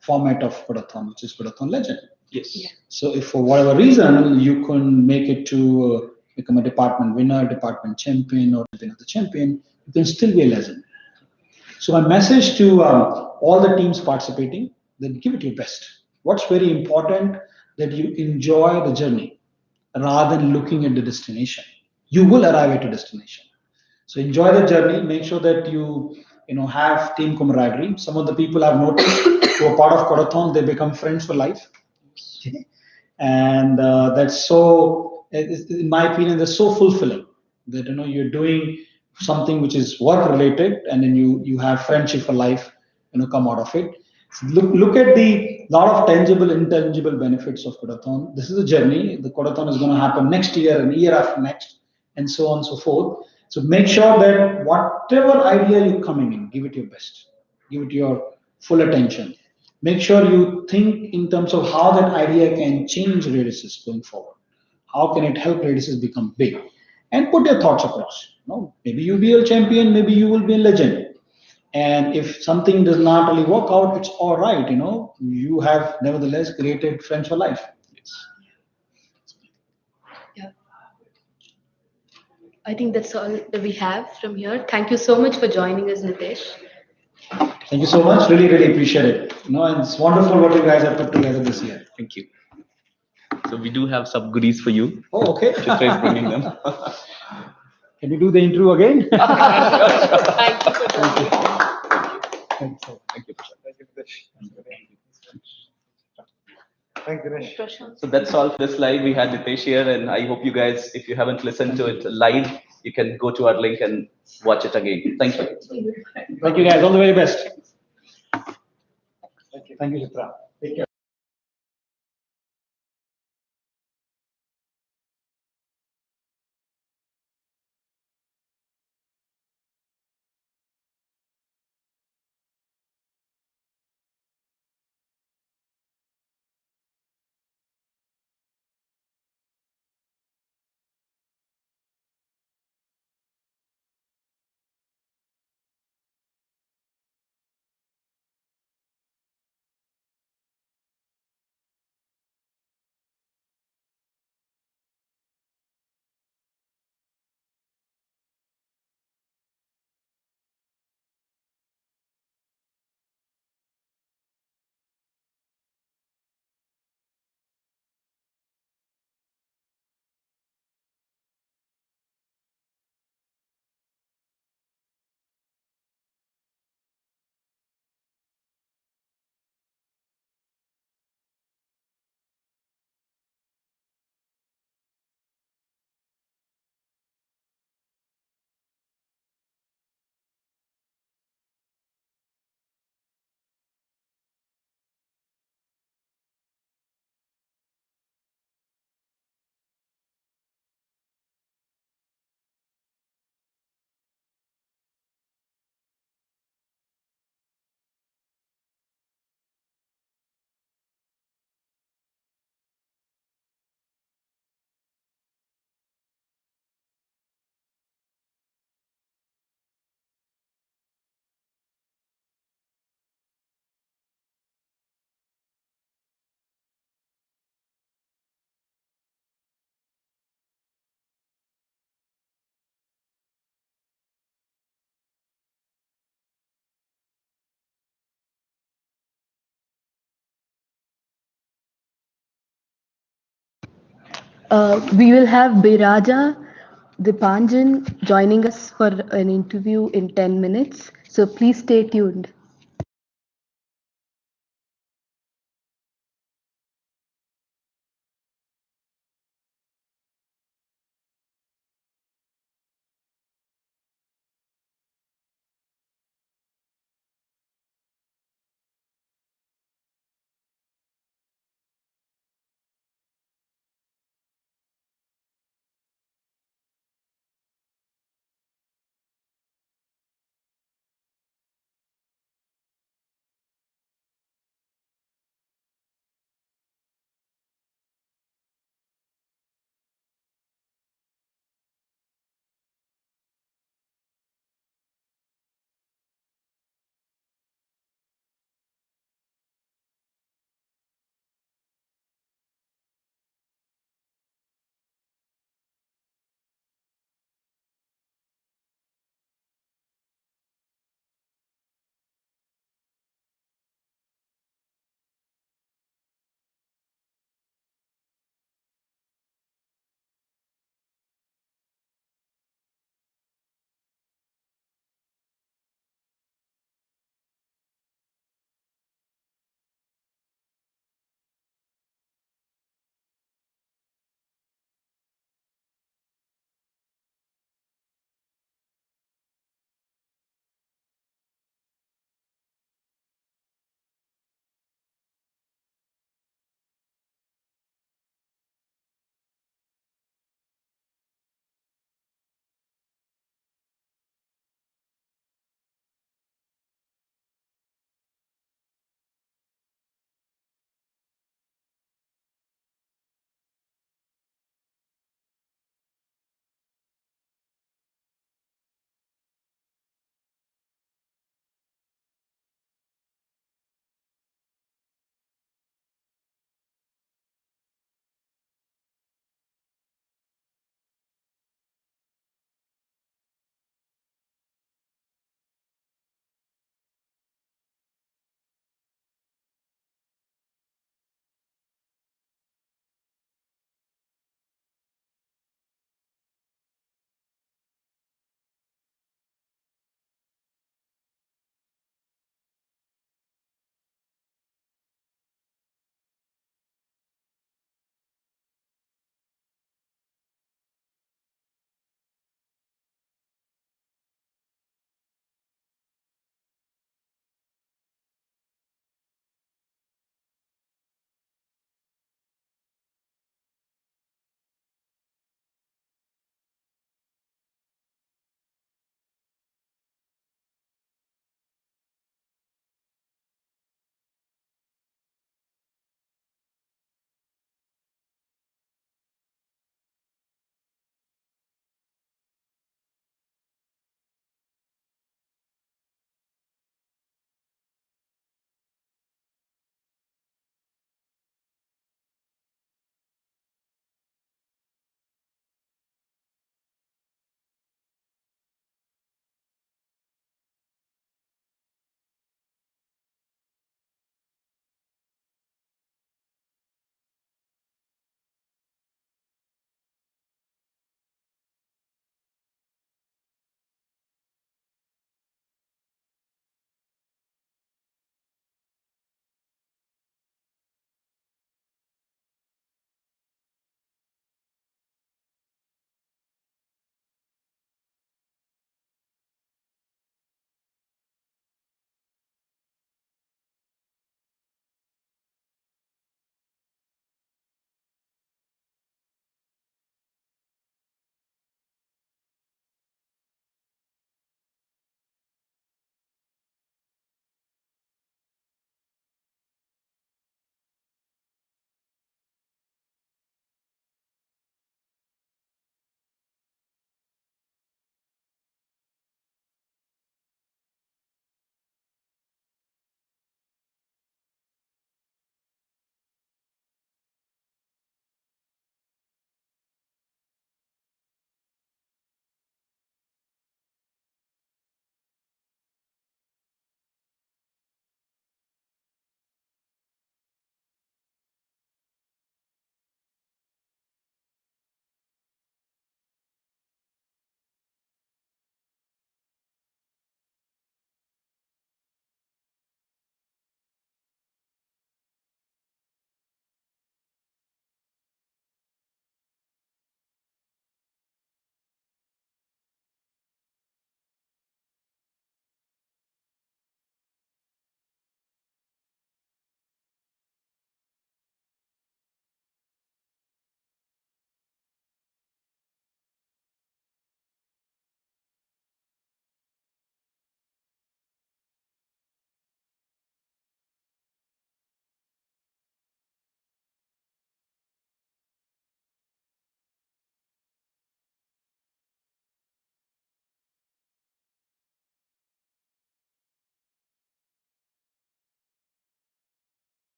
format of Codathon, which is Codathon Legend. Yes. Yeah. So if for whatever reason you can make it to become a department winner, department champion, or champion of the champion, you can still be a legend. So my message to all the teams participating, that give it your best. What's very important that you enjoy the journey rather than looking at the destination. You will arrive at a destination. So enjoy the journey. Make sure that you have team camaraderie. Some of the people I've noticed who are part of Codathon, they become friends for life. And that's so, in my opinion, that's so fulfilling that you're doing something which is work related, and then you have friendship for life, come out of it. So look at the lot of tangible, intangible benefits of Codathon. This is a journey. The Codathon is going to happen next year and year after next, and so on and so forth. So make sure that whatever idea you're coming in, give it your best, give it your full attention. Make sure you think in terms of how that idea can change radiuses going forward. How can it help radiuses become big? And put your thoughts across. Maybe you'll be a champion, maybe you will be a legend. And if something does not really work out, it's all right. You have nevertheless created friends for life. Yeah, I think that's all that we have from here. Thank you so much for joining us, Nitesh. Thank you so much. Really, really appreciate it. And it's wonderful what you guys have put together this year. Thank you. So we do have some goodies for you. Oh, okay. Chitra is bringing them. Can you do the interview again? Thank you for joining. Thank you. Thank you. Thank you, Nitesh. Thank you, Dinesh. Prashant. So that's all for this live. We had Nitesh here, and I hope you guys, if you haven't listened to it live, you can go to our link and watch it again. Thank you. Thank you guys. All the very best. Thank you. Thank you, Chitra. Take care. We will have Biraja Dipanjan joining us for an interview in 10 minutes. So please stay tuned.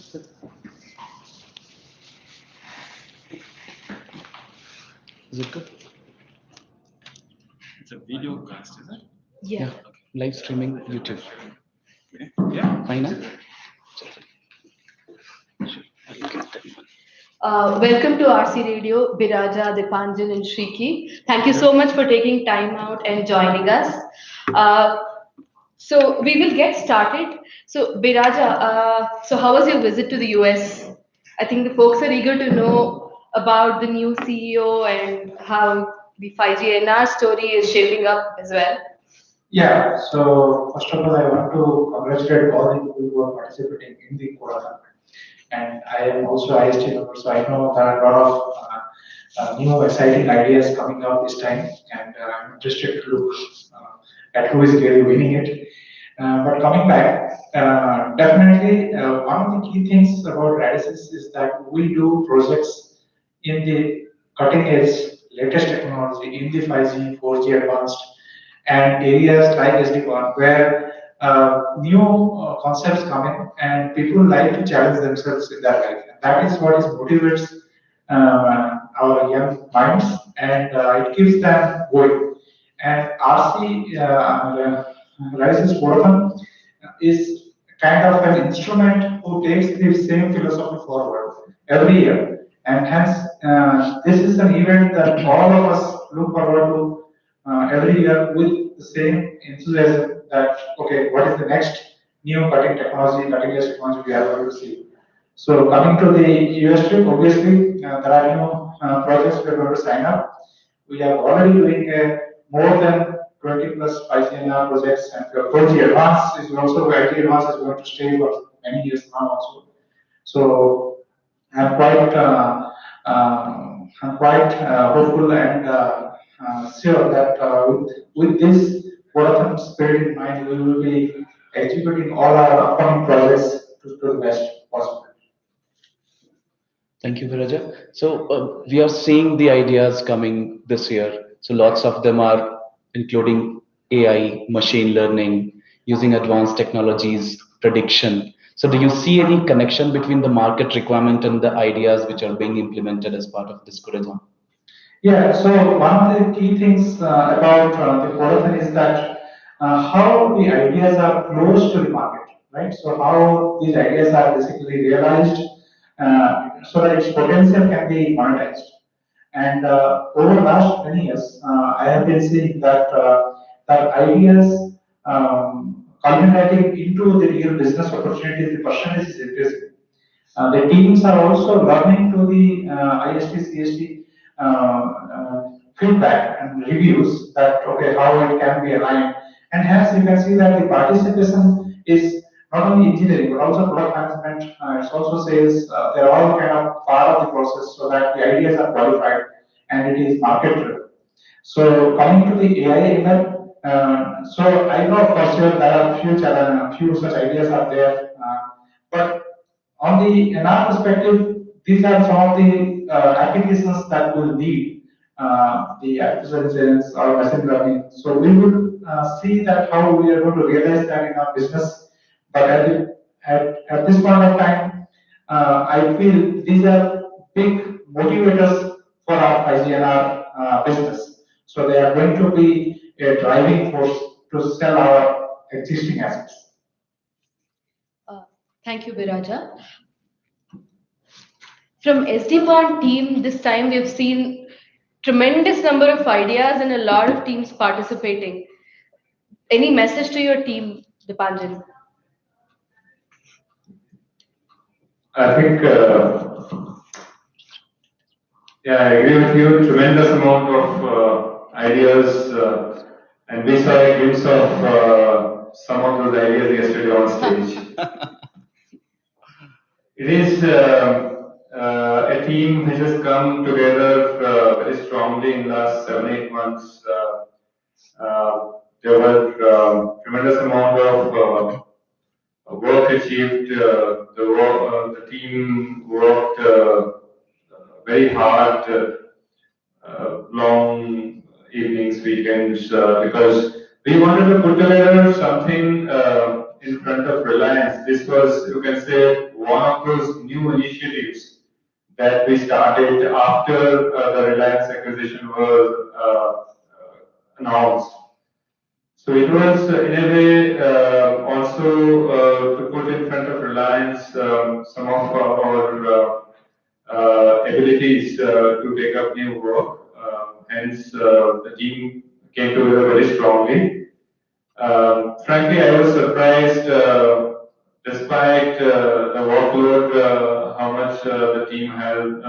Is it good? It's a video cast, is it? Yeah. Live streaming YouTube. Yeah. Fine, huh? Welcome to RC Radio, Biraja, Dipanjan, and Shriki. Thank you so much for taking time out and joining us. Uh, so we will get started. So Biraja, so how was your visit to the US? I think the folks are eager to know about the new CEO and how the 5G NR story is shaping up as well. Yeah, so first of all, I want to congratulate all the people who are participating in the Quora. And I am also IST member, so I know there are a lot of new exciting ideas coming up this time, and I'm interested to look at who is really winning it. But coming back, definitely one of the key things about Radisys is that we do projects in the cutting edge, latest technology in the 5G, 4G advanced, and areas like SD-WAN where new concepts come in and people like to challenge themselves in their life. And that is what is motivates our young minds and it keeps them going. And RC, Rises Vodafone, is kind of an instrument who takes the same philosophy forward every year. And hence, this is an event that all of us look forward to every year with the same enthusiasm that, okay, what is the next new cutting edge technology we are going to see. So coming to the US trip, obviously, there are new projects we are going to sign up. We are already doing more than 20 plus ICNR projects, and 4G Advance is also, IT Advance is going to stay for many years now also. So I'm quite, hopeful and sure that with this Vodafone spirit in mind, we will be executing all our upcoming projects to the best possible. Thank you, Viraja. So we are seeing the ideas coming this year. So lots of them are including AI, machine learning, using advanced technologies, prediction. So do you see any connection between the market requirement and the ideas which are being implemented as part of this curriculum? Yeah, so one of the key things about the Vodafone is that how the ideas are close to the market, right? So how these ideas are basically realized so that its potential can be monetized. And over the last many years, I have been seeing that ideas culminating into the real business opportunities, the percentage is increasing. The teams are also learning to the IST, CST feedback and reviews that okay how it can be aligned, and hence you can see that the participation is not only engineering but also product management. It's also sales. They're all kind of part of the process so that the ideas are qualified and it is market driven. So coming to the AI ML, so I know for sure there are few such ideas are there, but on the NR perspective, these are some of the applications that will need the artificial intelligence or machine learning. So we will see that how we are going to realize that in our business. But at this point of time, I feel these are big motivators for our IGNR business. So they are going to be a driving force to sell our existing assets. Uh, Thank you, Biraja. From SD-PON team, this time we've seen tremendous number of ideas and a lot of teams participating. Any message to your team, Dipanjan? I think, yeah, I agree with you. Tremendous amount of ideas, and we saw a glimpse of some of those ideas yesterday on stage. It is a team which has come together very strongly in the last 7, 8 months. There were tremendous amount of work achieved. The team worked very hard, long evenings, weekends, because we wanted to put together something in front of Reliance. This was, you can say, one of those new initiatives that we started after the Reliance acquisition was announced. So it was in a way also to put in front of Reliance some of our abilities to take up new work. Hence, the team came together very strongly. Frankly, I was surprised, despite the workload, how much the team had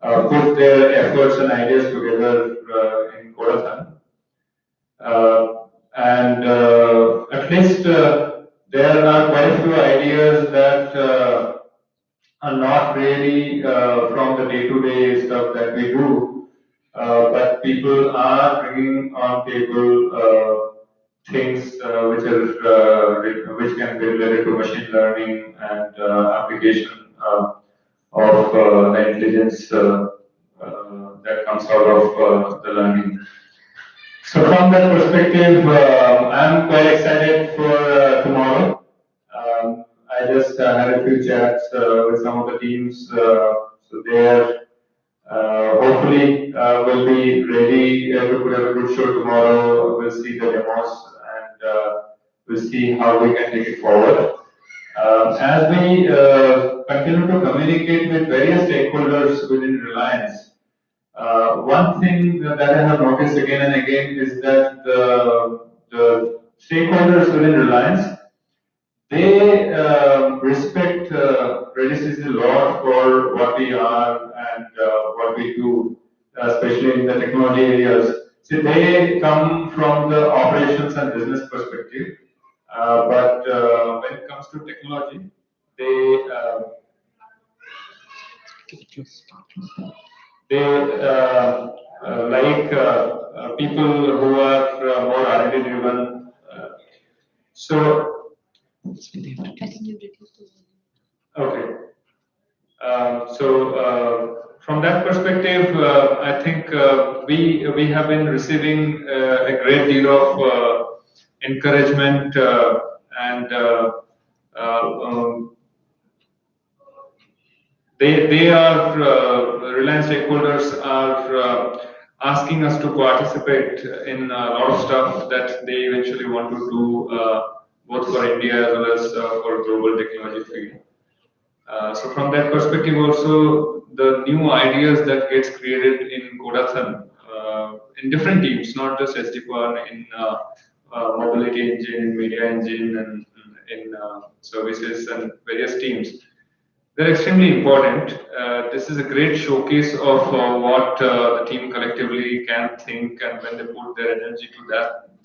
put their efforts and ideas together in Kodathan. And at least there are quite a few ideas that are not really from the day-to-day stuff that we do, but people are bringing on table things which can be related to machine learning and application of the intelligence that comes out of the learning. So from that perspective, I'm quite excited for tomorrow. I just had a few chats with some of the teams, so they are hopefully will be ready to put up a good show tomorrow. We'll see the demos and we'll see how we can take it forward. As we continue to communicate with various stakeholders within Reliance, one thing that I have noticed again and again is that the stakeholders within Reliance, they respect Redis a lot for what we are and what we do, especially in the technology areas. So they come from the operations and business perspective, but when it comes to technology, they like people who are more R&D driven. So okay. From that perspective, I think we have been receiving a great deal of encouragement and they are Reliance stakeholders are asking us to participate in a lot of stuff that they eventually want to do both for India as well as for global technology field. So from that perspective also, the new ideas that gets created in Kodathan in different teams, not just SD1, in mobility engine, media engine, and in services and various teams. They're extremely important. This is a great showcase of what the team collectively can think, and when they put their energy to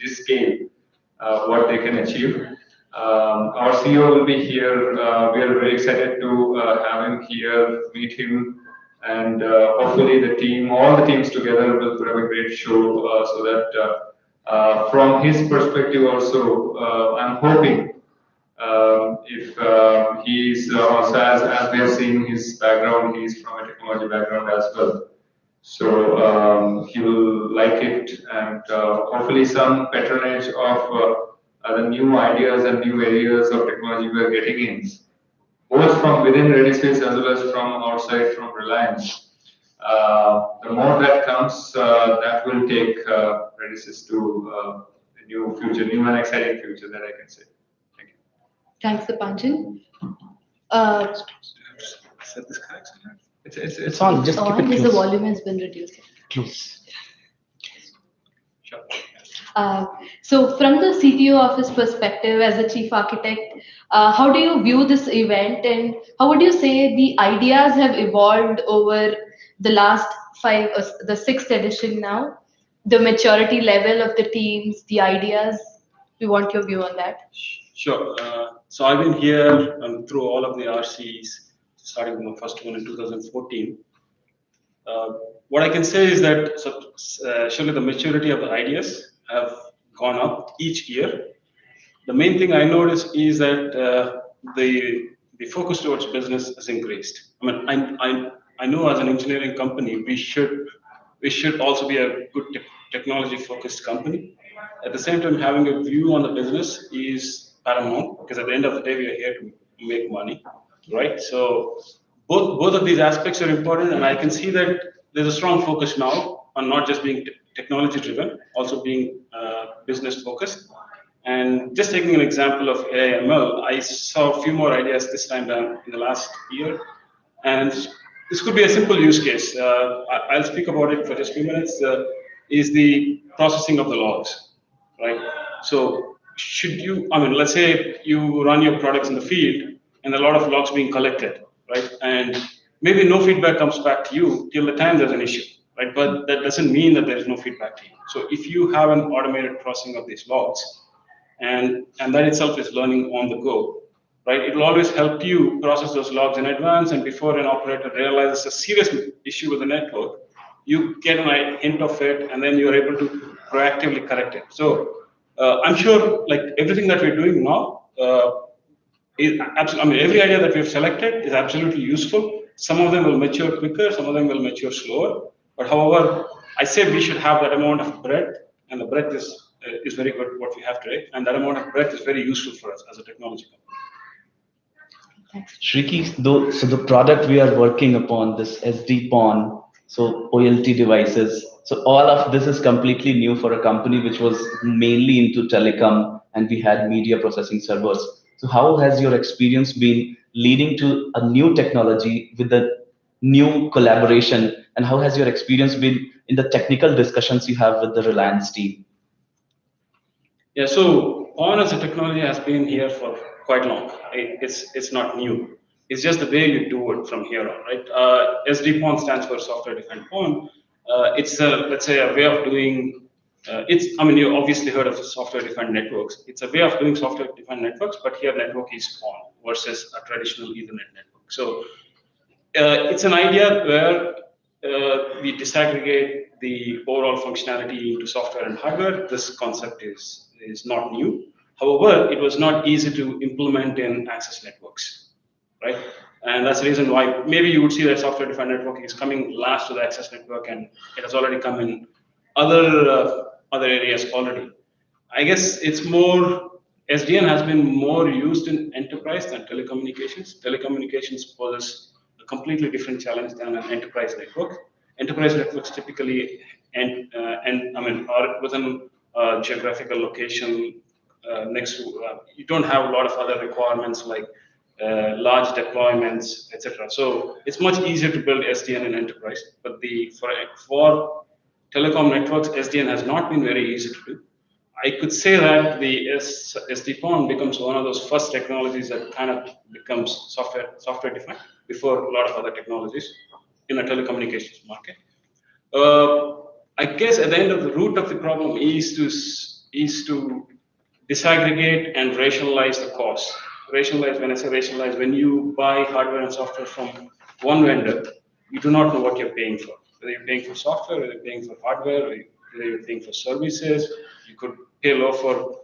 this scale, what they can achieve. Our CEO will be here. We are very excited to have him here, meet him, and hopefully the team, all the teams together, will put up a great show. So that from his perspective also, I'm hoping if he's also as we have seen his background, he's from a technology background as well. So he will like it, and hopefully some patronage of the new ideas and new areas of technology we are getting in, both from within Redispace as well as from outside from Reliance. The more that comes, that will take Redispace to a new future, new and exciting future that I can say. Thank you. Thanks, Dipanjan. Uh, Set this correction. It's on. Just keep on, it just the close. volume has been reduced. Close. Sure. So, from the CTO office perspective, as a chief architect, how do you view this event, and how would you say the ideas have evolved over the last five, the sixth edition now? The maturity level of the teams, the ideas. We want your view on that. Sure. So I've been here through all of the RCs, starting from the first one in 2014. What I can say is that surely the maturity of the ideas have gone up each year. The main thing I noticed is that the focus towards business has increased. I mean, I know as an engineering company we should also be a good technology focused company. At the same time, having a view on the business is paramount, because at the end of the day, we are here to make money, right? So both of these aspects are important, and I can see that there's a strong focus now on not just being technology driven, also being business focused. And just taking an example of AI ML, I saw a few more ideas this time down in the last year, and this could be a simple use case. I'll speak about it for just a few minutes. Is the processing of the logs, right? So should you, I mean, let's say you run your products in the field and a lot of logs being collected, right? And maybe no feedback comes back to you till the time there's an issue, right? But that doesn't mean that there's no feedback to you. So if you have an automated processing of these logs, and that itself is learning on the go, right? It will always help you process those logs in advance, and before an operator realizes a serious issue with the network, you get a hint of it, and then you are able to proactively correct it. So I'm sure, like everything that we're doing now, is absolutely. I mean, every idea that we've selected is absolutely useful. Some of them will mature quicker, some of them will mature slower. But however, I say we should have that amount of breadth, and the breadth is very good what we have today, and that amount of breadth is very useful for us as a technology company. Shriki, though, so the product we are working upon, this SD PON, so OLT devices, so all of this is completely new for a company which was mainly into telecom and we had media processing servers. So how has your experience been leading to a new technology with a new collaboration, and how has your experience been in the technical discussions you have with the Reliance team? Yeah, so PON as a technology has been here for quite long. It's not new. It's just the way you do it from here on, right? SD PON stands for software defined PON. It's a, let's say, a way of doing. It's, I mean, you obviously heard of software defined networks. It's a way of doing software defined networks, but here network is PON versus a traditional Ethernet network. So it's an idea where we disaggregate the overall functionality into software and hardware. This concept is not new. However, it was not easy to implement in access networks, right? And that's the reason why maybe you would see that software-defined networking is coming last to the access network, and it has already come in other areas already. I guess it's more, SDN has been more used in enterprise than telecommunications. Telecommunications poses a completely different challenge than an enterprise network. Enterprise networks typically and I mean are within a geographical location next to. You don't have a lot of other requirements like large deployments, etc. So it's much easier to build SDN in enterprise. But for telecom networks, SDN has not been very easy to do. I could say that the SD-PON becomes one of those first technologies that kind of becomes software defined before a lot of other technologies in the telecommunications market. I guess at the end of the root of the problem is to disaggregate and rationalize the cost. Rationalize, when I say rationalize, when you buy hardware and software from one vendor, you do not know what you're paying for. Whether you're paying for software, whether you're paying for hardware, whether you're paying for services. You could pay low for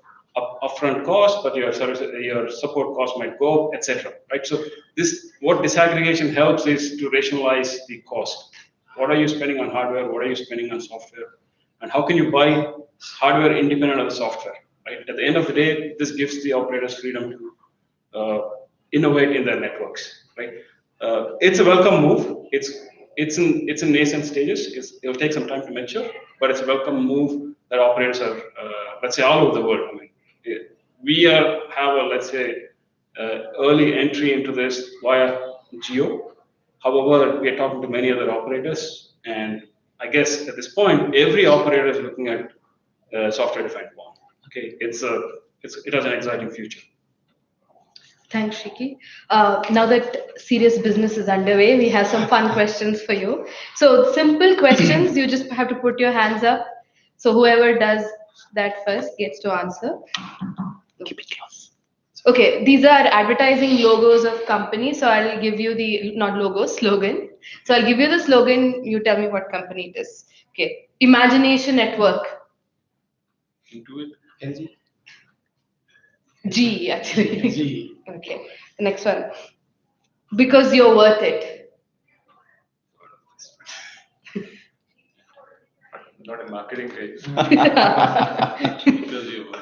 upfront cost, but your support cost might go up, etc. Right? So what disaggregation helps is to rationalize the cost. What are you spending on hardware? What are you spending on software? And how can you buy hardware independent of the software? Right? At the end of the day, this gives the operators freedom to innovate in their networks. Right? It's a welcome move. It's in nascent stages. It'll take some time to mature, but it's a welcome move that operators are, let's say, all over the world. I mean, we have a, let's say, early entry into this via Geo. However, we are talking to many other operators, and I guess at this point, every operator is looking at software-defined PON. Okay, it has an exciting future. Thanks, Shiki. Now that serious business is underway, we have some fun questions for you. So, simple questions, you just have to put your hands up. So, whoever does that first gets to answer. Keep it close. Okay, these are advertising logos of companies. So, I'll give you the, not logo, slogan. So, I'll give you the slogan, you tell me what company it is. Okay, Imagination Network. Into it. LG. G, actually. G. Okay, the next one. Because you're worth it. Not a marketing case. Because you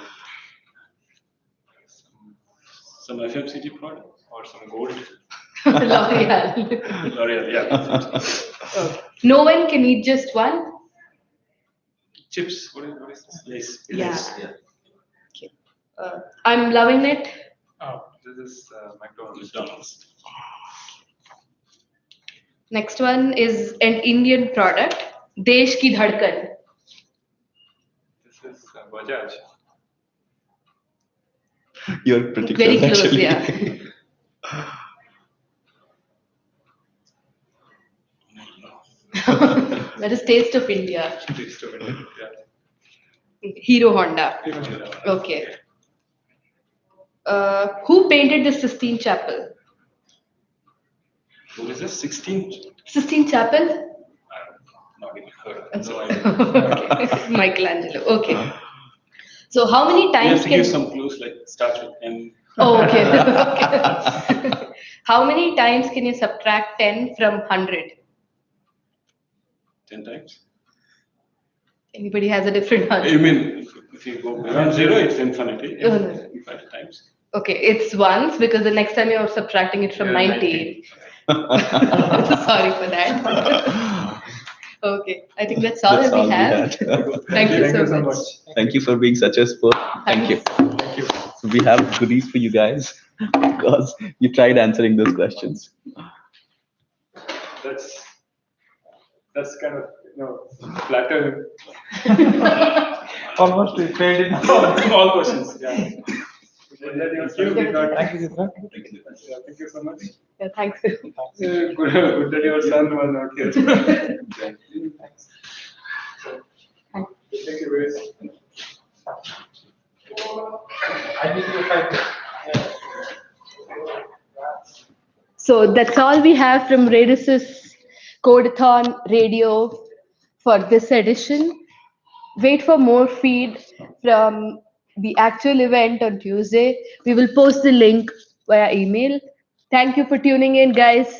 Some FMCG product or some gold. L'Oreal. L'Oreal, yeah. Okay. No one can eat just one. Chips. What is this? Lace. Yeah. Lace. Yeah. Okay. I'm loving it. Oh, this is McDonald's. McDonald's. Next one is an Indian product. Desh ki dhadkan. This is Bajaj. You're pretty Very close, close, actually. yeah. That is Taste of India. Taste of India. Yeah. Hero Honda. Okay. Who painted the Sistine Chapel? What is this? 16th? Sistine Chapel? I'm not even heard. No idea. Okay. Michelangelo. Okay. So how many You times have to can? give some clues like starts with M. Oh, okay. Okay. How many times can you subtract 10 from 100? 10 times. Anybody has a different answer? You mean if you go beyond zero, it's infinity. Oh, no. Infinite times. Okay, it's once because the next time you're subtracting it from Yeah, 19. Sorry for that. Okay, I think that's all That's that all we we have. had. Thank you Thank so you so much. much. Thank you for being such a sport. Thank you. Thanks. Thank you. So we have goodies for you guys because you tried answering those questions. That's kind of flattering. Almost we failed in All questions. Yeah. Thank you, Chitra. Yeah, thank you so much. Yeah, thanks. Good that your son was not here. Thanks. Thank you, guys. I need to find. So that's all we have from Radis's Codeathon Radio for this edition. Wait for more feed from the actual event on Tuesday. We will post the link via email. Thank you for tuning in, guys.